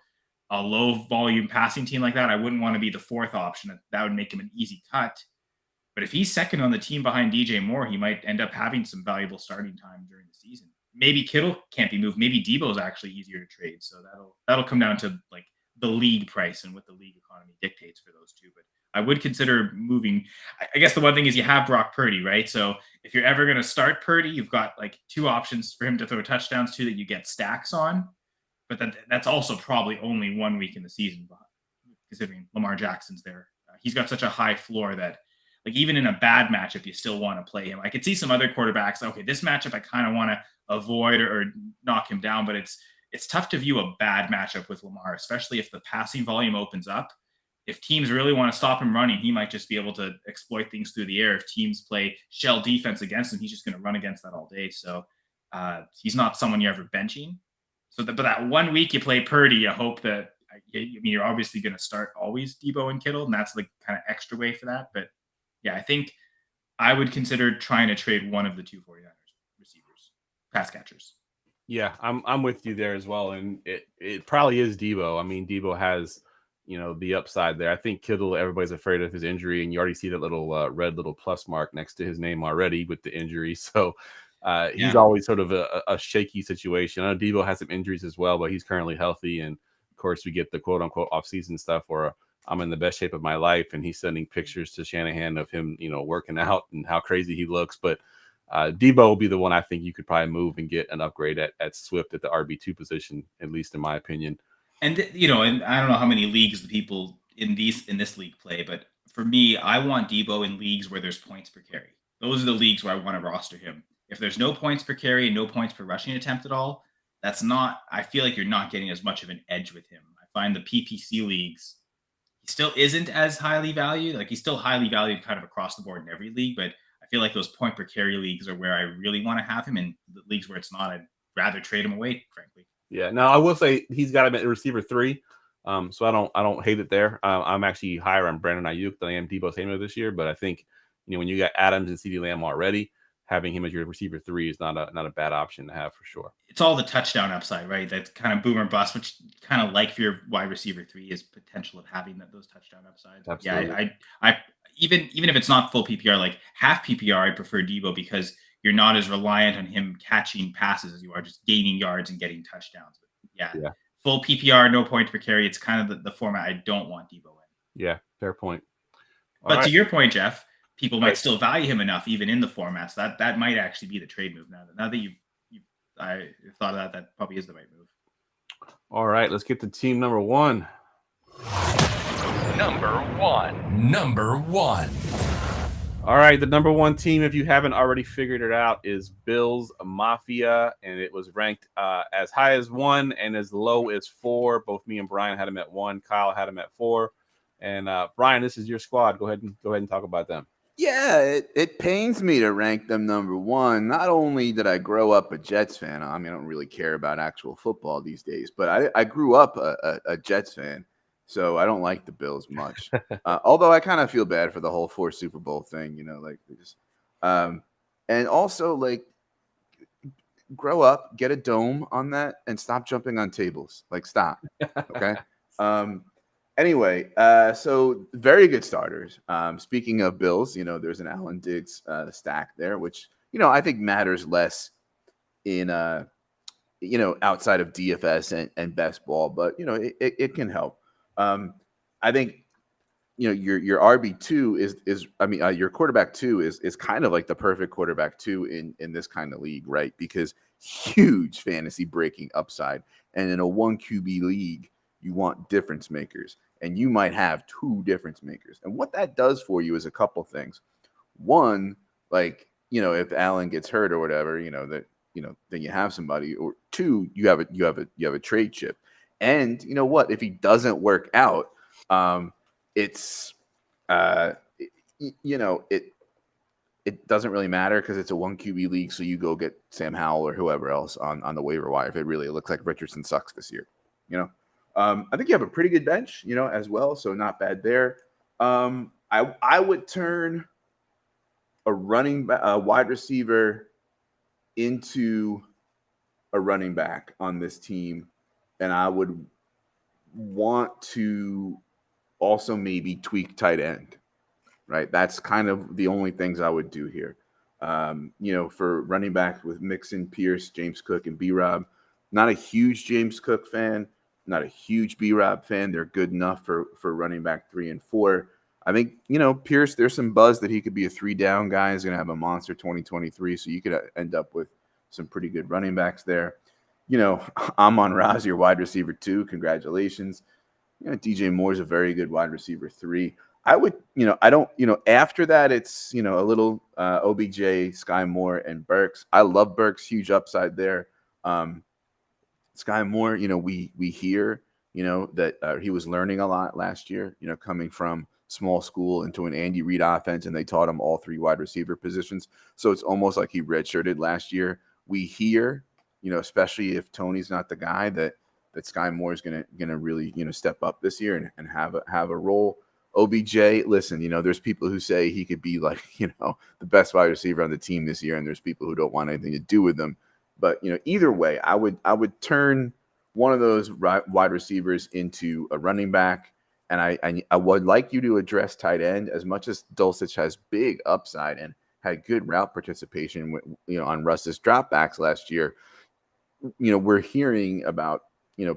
A low volume passing team like that, I wouldn't want to be the 4th option. That would make him an easy cut. But if he's second on the team behind DJ Moore, he might end up having some valuable starting time during the season. Maybe Kittle can't be moved. Maybe Debo's actually easier to trade. So that'll come down to like the league price and what the league economy dictates for those two. But I would consider moving. I guess the one thing is you have Brock Purdy, right? So if you're ever going to start Purdy, you've got like 2 options for him to throw touchdowns to that you get stacks on. But that's also probably only 1 week in the season, considering Lamar Jackson's there. He's got such a high floor that like even in a bad matchup, you still want to play him. I could see some other quarterbacks. Okay, this matchup I kind of want to avoid or knock him down, but it's tough to view a bad matchup with Lamar, especially if the passing volume opens up. If teams really want to stop him running, he might just be able to exploit things through the air. If teams play shell defense against him, he's just going to run against that all day. So he's not someone you're ever benching. So but that 1 week you play Purdy, you hope that, I mean, you're obviously going to start always Debo and Kittle, and that's the kind of extra way for that. But yeah, I think I would consider trying to trade one of the 2 49ers receivers, pass catchers. Yeah, I'm with you there as well. And it probably is Debo. I mean, Debo has, the upside there. I think Kittle, everybody's afraid of his injury, and you already see that little red little plus mark next to his name already with the injury. So he's always sort of a shaky situation. I know Debo has some injuries as well, but he's currently healthy. And of course, we get the quote unquote off-season stuff where I'm in the best shape of my life, and he's sending pictures to Shanahan of him, working out and how crazy he looks. But Debo will be the one I think you could probably move and get an upgrade at Swift at the RB2 position, at least in my opinion. And and I don't know how many leagues the people in this league play, but for me, I want Debo in leagues where there's points per carry. Those are the leagues where I want to roster him. If there's no points per carry and no points per rushing attempt at all, I feel like you're not getting as much of an edge with him. I find the PPC leagues, he still isn't as highly valued. Like he's still highly valued kind of across the board in every league, but I feel like those point per carry leagues are where I really want to have him. And the leagues where it's not, I'd rather trade him away, frankly. Yeah. Now I will say he's got him at receiver 3. So I don't hate it there. I'm actually higher on Brandon Ayuk than I am Debo Samuel this year, but I think, when you got Adams and CeeDee Lamb already, having him as your receiver 3 is not a bad option to have for sure. It's all the touchdown upside, right? That's kind of boomer bust, which kind of like for your wide receiver 3 is potential of having those touchdown upsides. Absolutely. Yeah, I even if it's not full PPR, like half PPR, I prefer Debo because you're not as reliant on him catching passes as you are just gaining yards and getting touchdowns. But yeah. Full PPR, no points per carry. It's kind of the format I don't want Debo in. Yeah, fair point. But to your point, Jeff, people might still value him enough, even in the formats. That might actually be the trade move now that you've I thought of that probably is the right move. All right, let's get to team number 1. Number one. All right, the number 1 team, if you haven't already figured it out, is Bills Mafia, and it was ranked as high as 1 and as low as 4. Both me and Brian had him at 1. Kyle had him at 4. And Brian, this is your squad. Go ahead and talk about them. Yeah, it pains me to rank them number one. Not only did I grow up a Jets fan, I mean, I don't really care about actual football these days, but I grew up a Jets fan, so I don't like the Bills much. Although I kind of feel bad for the whole 4 Super Bowl thing, like they just, and also like grow up, get a dome on that, and stop jumping on tables. Like, stop. Okay. Anyway, so very good starters. Speaking of Bills, there's an Allen Diggs stack there, which I think matters less in outside of DFS and best ball, but it can help. I think your RB2 your quarterback 2 is kind of like the perfect quarterback 2 in this kind of league, right? Because huge fantasy breaking upside, and in a 1 QB league, you want difference makers, and you might have 2 difference makers. And what that does for you is a couple things. One, like if Allen gets hurt or whatever, then you have somebody. Or 2, you have a trade chip. And you know what? If he doesn't work out, it's it doesn't really matter because it's a 1 QB league. So you go get Sam Howell or whoever else on the waiver wire if it really looks like Richardson sucks this year. I think you have a pretty good bench, as well. So not bad there. I would turn a wide receiver into a running back on this team, and I would want to also maybe tweak tight end, right? That's kind of the only things I would do here. For running back with Mixon, Pierce, James Cook, and B-Rob, not a huge James Cook fan, not a huge B-Rob fan. They're good enough for running back 3 and 4. I think, Pierce, there's some buzz that he could be a 3-down guy. He's going to have a monster 2023, so you could end up with some pretty good running backs there. Amon-Ra, your wide receiver 2. Congratulations. DJ Moore's a very good wide receiver 3. I would, after that, it's, a little OBJ, Sky Moore, and Burks. I love Burks, huge upside there. Sky Moore, we hear, that he was learning a lot last year, coming from small school into an Andy Reid offense, and they taught him all 3 wide receiver positions. So it's almost like he redshirted last year. We hear, especially if Tony's not the guy, that Sky Moore is gonna really step up this year and have a role. OBJ, listen, there's people who say he could be like the best wide receiver on the team this year, and there's people who don't want anything to do with him. But either way, I would turn one of those wide receivers into a running back, and I would like you to address tight end. As much as Dulcich has big upside and had good route participation on Russ's dropbacks last year. We're hearing about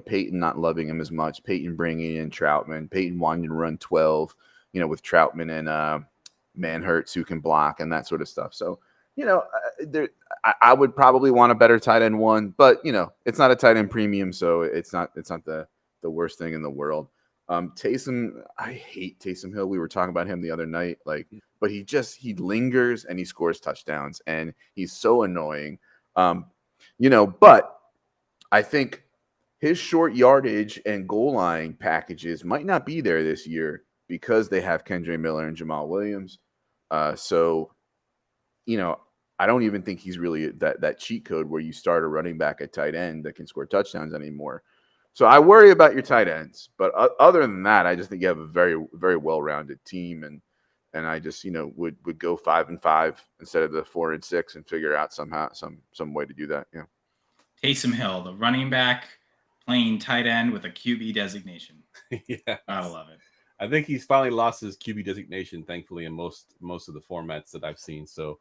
Peyton not loving him as much. Peyton bringing in Troutman. Peyton wanting to run 12. With Troutman and Manhurts who can block and that sort of stuff. So I would probably want a better tight end 1, but it's not a tight end premium, so it's not the worst thing in the world. Taysom, I hate Taysom Hill. We were talking about him the other night, but he lingers and he scores touchdowns and he's so annoying. But I think his short yardage and goal line packages might not be there this year because they have Kendre Miller and Jamal Williams. So I don't even think he's really that cheat code where you start a running back at tight end that can score touchdowns anymore. So I worry about your tight ends, but other than that, I just think you have a very, very well-rounded team, and I just would go 5 and 5 instead of the 4 and 6 and figure out somehow some way to do that. Yeah. Taysom Hill, the running back playing tight end with a QB designation. Yeah, I love it. I think he's finally lost his QB designation, thankfully, in most of the formats that I've seen. So,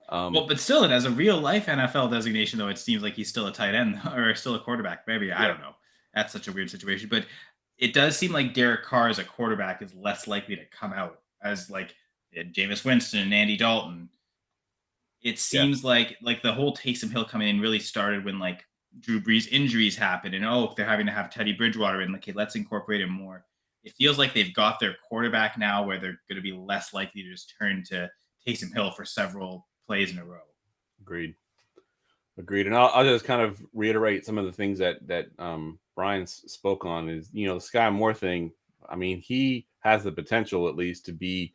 but still, it has a real life NFL designation, though. It seems like he's still a tight end or still a quarterback. Maybe I don't know. That's such a weird situation, but it does seem like Derek Carr as a quarterback is less likely to come out as like Jameis Winston and Andy Dalton. It seems like the whole Taysom Hill coming in really started when like Drew Brees injuries happened, and they're having to have Teddy Bridgewater in. Like, hey, let's incorporate him more. It feels like they've got their quarterback now, where they're going to be less likely to just turn to Taysom Hill for several plays in a row. Agreed. And I'll just kind of reiterate some of the things that Brian spoke on. Is the Sky Moore thing. I mean, he has the potential at least to be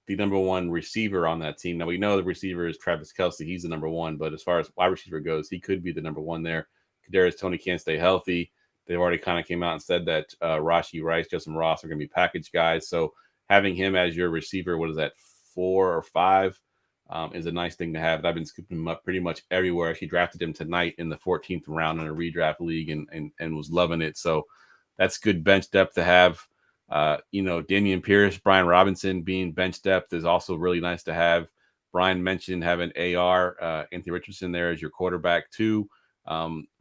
the number one receiver on that team. Now we know the receiver is Travis Kelce; he's the number one. But as far as wide receiver goes, he could be the number one there. Kadarius Toney can't stay healthy. They've already kind of came out and said that Rashee Rice, Justin Ross are going to be package guys. So having him as your receiver, what is that, 4 or 5, is a nice thing to have. I've been scooping him up pretty much everywhere. She drafted him tonight in the 14th round in a redraft league and was loving it. So that's good bench depth to have. Damian Pierce, Brian Robinson being bench depth is also really nice to have. Brian mentioned having AR, Anthony Richardson there as your quarterback too.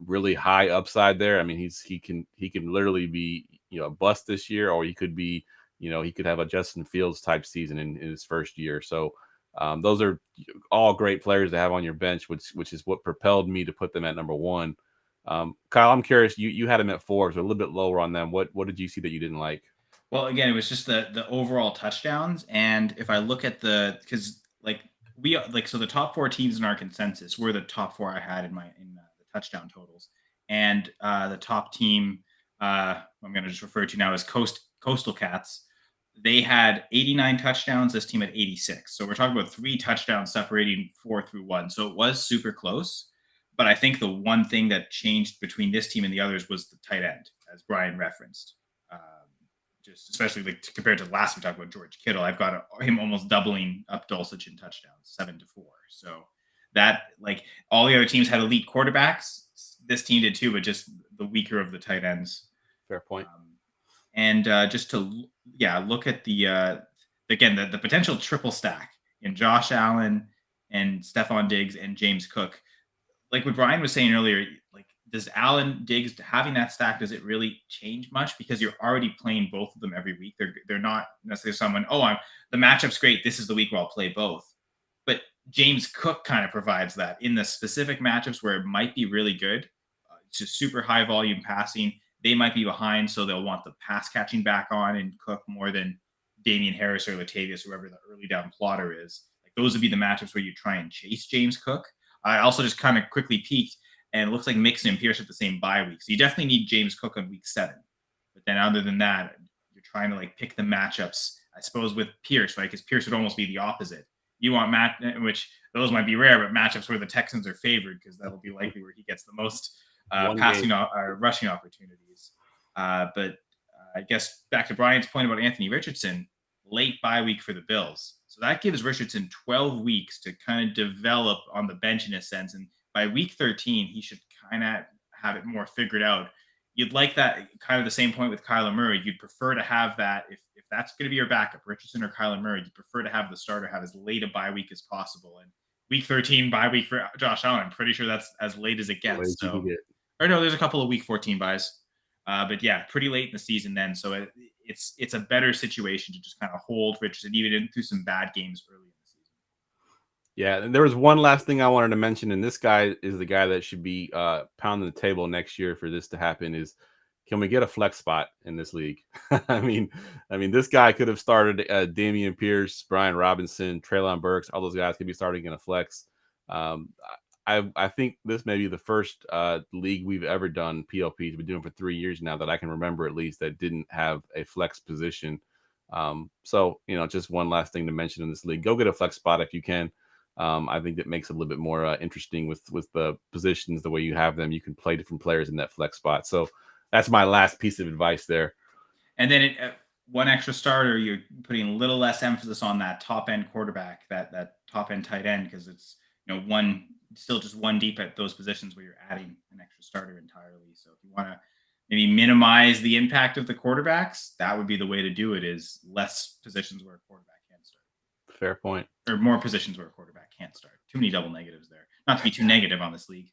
Really high upside there. I mean, he can literally be, a bust this year, or he could be, he could have a Justin Fields type season in his first year. So those are all great players to have on your bench, which is what propelled me to put them at number 1. Kyle, I'm curious, you had them at 4, so a little bit lower on them. What did you see that you didn't like? Well, again, it was just the overall touchdowns. And if I look at so the top 4 teams in our consensus were the top 4 I had in the touchdown totals. And the top team I'm going to just refer to now as Coastal Cats. They had 89 touchdowns. This team had 86. So we're talking about 3 touchdowns separating 4 through 1. So it was super close. But I think the one thing that changed between this team and the others was the tight end, as Brian referenced. Just especially compared to the last we talked about George Kittle, I've got him almost doubling up Dulcich in touchdowns, 7-4. So that, all the other teams had elite quarterbacks. This team did too, but just the weaker of the tight ends. Fair point. And just to look at the potential triple stack in Josh Allen and Stephon Diggs and James Cook. Like what Brian was saying earlier, does Allen Diggs having that stack, does it really change much? Because you're already playing both of them every week. They're not necessarily someone, the matchup's great, this is the week where I'll play both. But James Cook kind of provides that in the specific matchups where it might be really good, just super high volume passing. They might be behind, so they'll want the pass catching back on and Cook more than Damian Harris or Latavius, whoever the early down plotter is. Those would be the matchups where you try and chase James Cook. I also just kind of quickly peeked, and it looks like Mixon and Pierce at the same bye week. So you definitely need James Cook on week 7. But then other than that, you're trying to pick the matchups, I suppose, with Pierce, right? Because Pierce would almost be the opposite. You want which those might be rare, but matchups where the Texans are favored, because that'll be likely where he gets the most passing or rushing opportunities. But I guess back to Brian's point about Anthony Richardson, late bye week for the Bills. So that gives Richardson 12 weeks to kind of develop on the bench in a sense. And by week 13, he should kind of have it more figured out. You'd like that, kind of the same point with Kyler Murray. You'd prefer to have that, if that's going to be your backup, Richardson or Kyler Murray, you'd prefer to have the starter have as late a bye week as possible. And week 13 bye week for Josh Allen, I'm pretty sure that's as late as it gets. Or no, there's a couple of week 14 buys. But yeah, pretty late in the season then. So it's a better situation to just kind of hold Richardson even through some bad games early in the season. Yeah, and there was one last thing I wanted to mention, and this guy is the guy that should be pounding the table next year for this to happen. Is can we get a flex spot in this league? I mean, this guy could have started Damian Pierce, Brian Robinson, Treylon Burks. All those guys could be starting in a flex. I think this may be the first league we've ever done PLPs. We've been doing for 3 years now that I can remember, at least, that didn't have a flex position. So just one last thing to mention in this league: go get a flex spot if you can. I think that makes it a little bit more interesting with the positions, the way you have them. You can play different players in that flex spot. So that's my last piece of advice there. And then one extra starter, you're putting a little less emphasis on that top end quarterback, that top end tight end, because it's just one deep at those positions where you're adding an extra starter entirely. So if you want to maybe minimize the impact of the quarterbacks, that would be the way to do it, is less positions where a quarterback can start. Fair point. Or more positions where a quarterback can't start. Too many double negatives there. Not to be too negative on this league.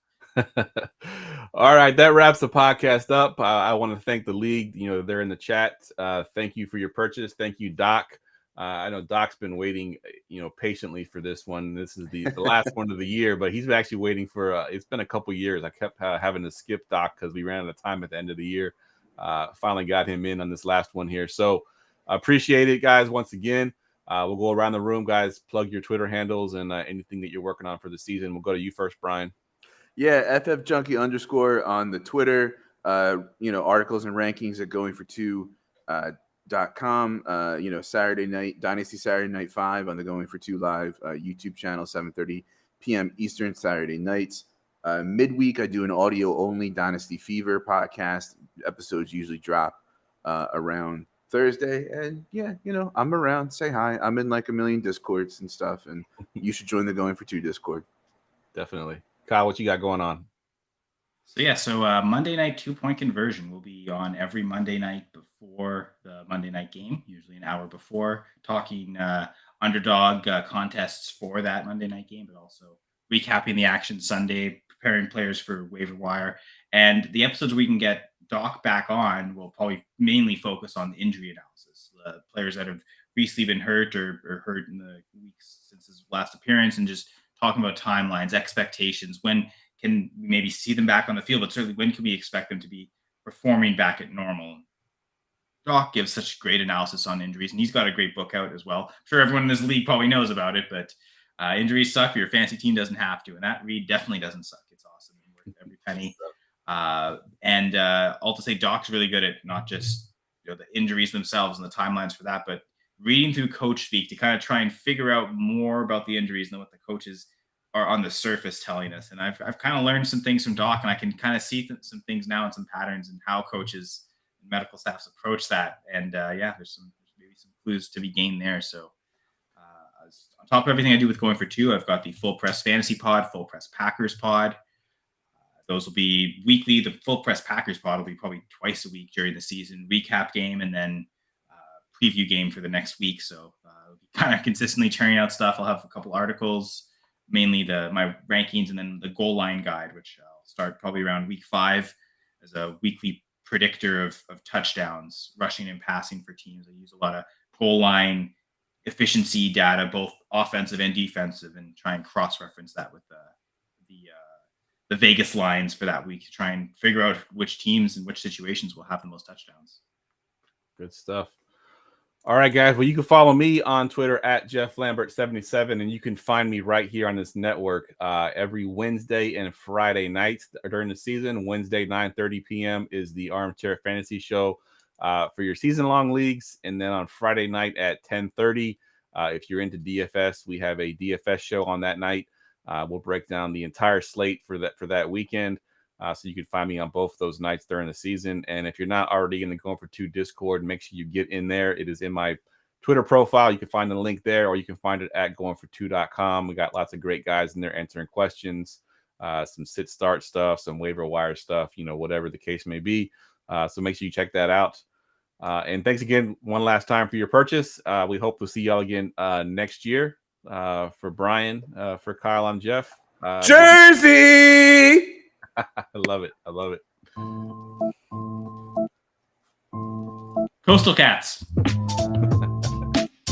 All right, that wraps the podcast up. I want to thank the league. They're in the chat. Thank you for your purchase. Thank you, Doc. I know Doc's been waiting, patiently for this one. This is the last one of the year, but he's been actually waiting for. It's been a couple years. I kept having to skip Doc because we ran out of time at the end of the year. Finally got him in on this last one here. So I appreciate it, guys. Once again, we'll go around the room, guys. Plug your Twitter handles and anything that you're working on for the season. We'll go to you first, Brian. Yeah, FFJunkie_ on the Twitter. Articles and rankings are going for 2 .com, Saturday night, Dynasty Saturday Night 5 on the Going for Two Live YouTube channel, 7:30 p.m. Eastern Saturday nights. Midweek, I do an audio-only Dynasty Fever podcast. Episodes usually drop around Thursday. And yeah, I'm around. Say hi. I'm in like a million Discords and stuff, and you should join the Going for Two Discord. Definitely. Kyle, what you got going on? So Monday night 2-point conversion will be on every Monday night before the Monday night game, usually an hour before, talking underdog contests for that Monday night game, but also recapping the action Sunday, preparing players for waiver wire. And the episodes we can get Doc back on will probably mainly focus on the injury analysis, the players that have recently been hurt or hurt in the weeks since his last appearance, and just talking about timelines, expectations, when can we maybe see them back on the field, but certainly when can we expect them to be performing back at normal? Doc gives such great analysis on injuries, and he's got a great book out as well. I'm sure everyone in this league probably knows about it, but injuries suck, but your fantasy team doesn't have to, and that read definitely doesn't suck. It's awesome. Worth every penny. And all to say, Doc's really good at not just the injuries themselves and the timelines for that, but reading through coach speak to kind of try and figure out more about the injuries than what the coaches are on the surface telling us. And I've kind of learned some things from Doc, and I can kind of see some things now and some patterns and how coaches and medical staffs approach that. And there's maybe some clues to be gained there. So on top of everything I do with Going for Two, I've got the Full Press Fantasy Pod, Full Press Packers Pod. Those will be weekly. The Full Press Packers Pod will be probably twice a week during the season, recap game, and then preview game for the next week. So I'll be kind of consistently churning out stuff. I'll have a couple articles, mainly my rankings, and then the goal line guide, which I'll start probably around week 5 as a weekly predictor of touchdowns, rushing and passing for teams. I use a lot of goal line efficiency data, both offensive and defensive, and try and cross-reference that with the Vegas lines for that week to try and figure out which teams and which situations will have the most touchdowns. Good stuff. All right, guys. Well, you can follow me on Twitter at JeffLambert77, and you can find me right here on this network every Wednesday and Friday nights during the season. Wednesday, 9:30 p.m. is the Armchair Fantasy Show for your season-long leagues, and then on Friday night at 10:30, if you're into DFS, we have a DFS show on that night. We'll break down the entire slate for that weekend. So you can find me on both those nights during the season. And if you're not already in the Going for Two Discord, make sure you get in there. It is in my Twitter profile. You can find the link there, or you can find it at goingfor2.com. We got lots of great guys in there answering questions, some sit-start stuff, some waiver wire stuff, whatever the case may be. So make sure you check that out. And thanks again one last time for your purchase. We hope to see y'all again next year. For Brian, for Kyle, I'm Jeff. Jersey! I love it. Coastal Cats.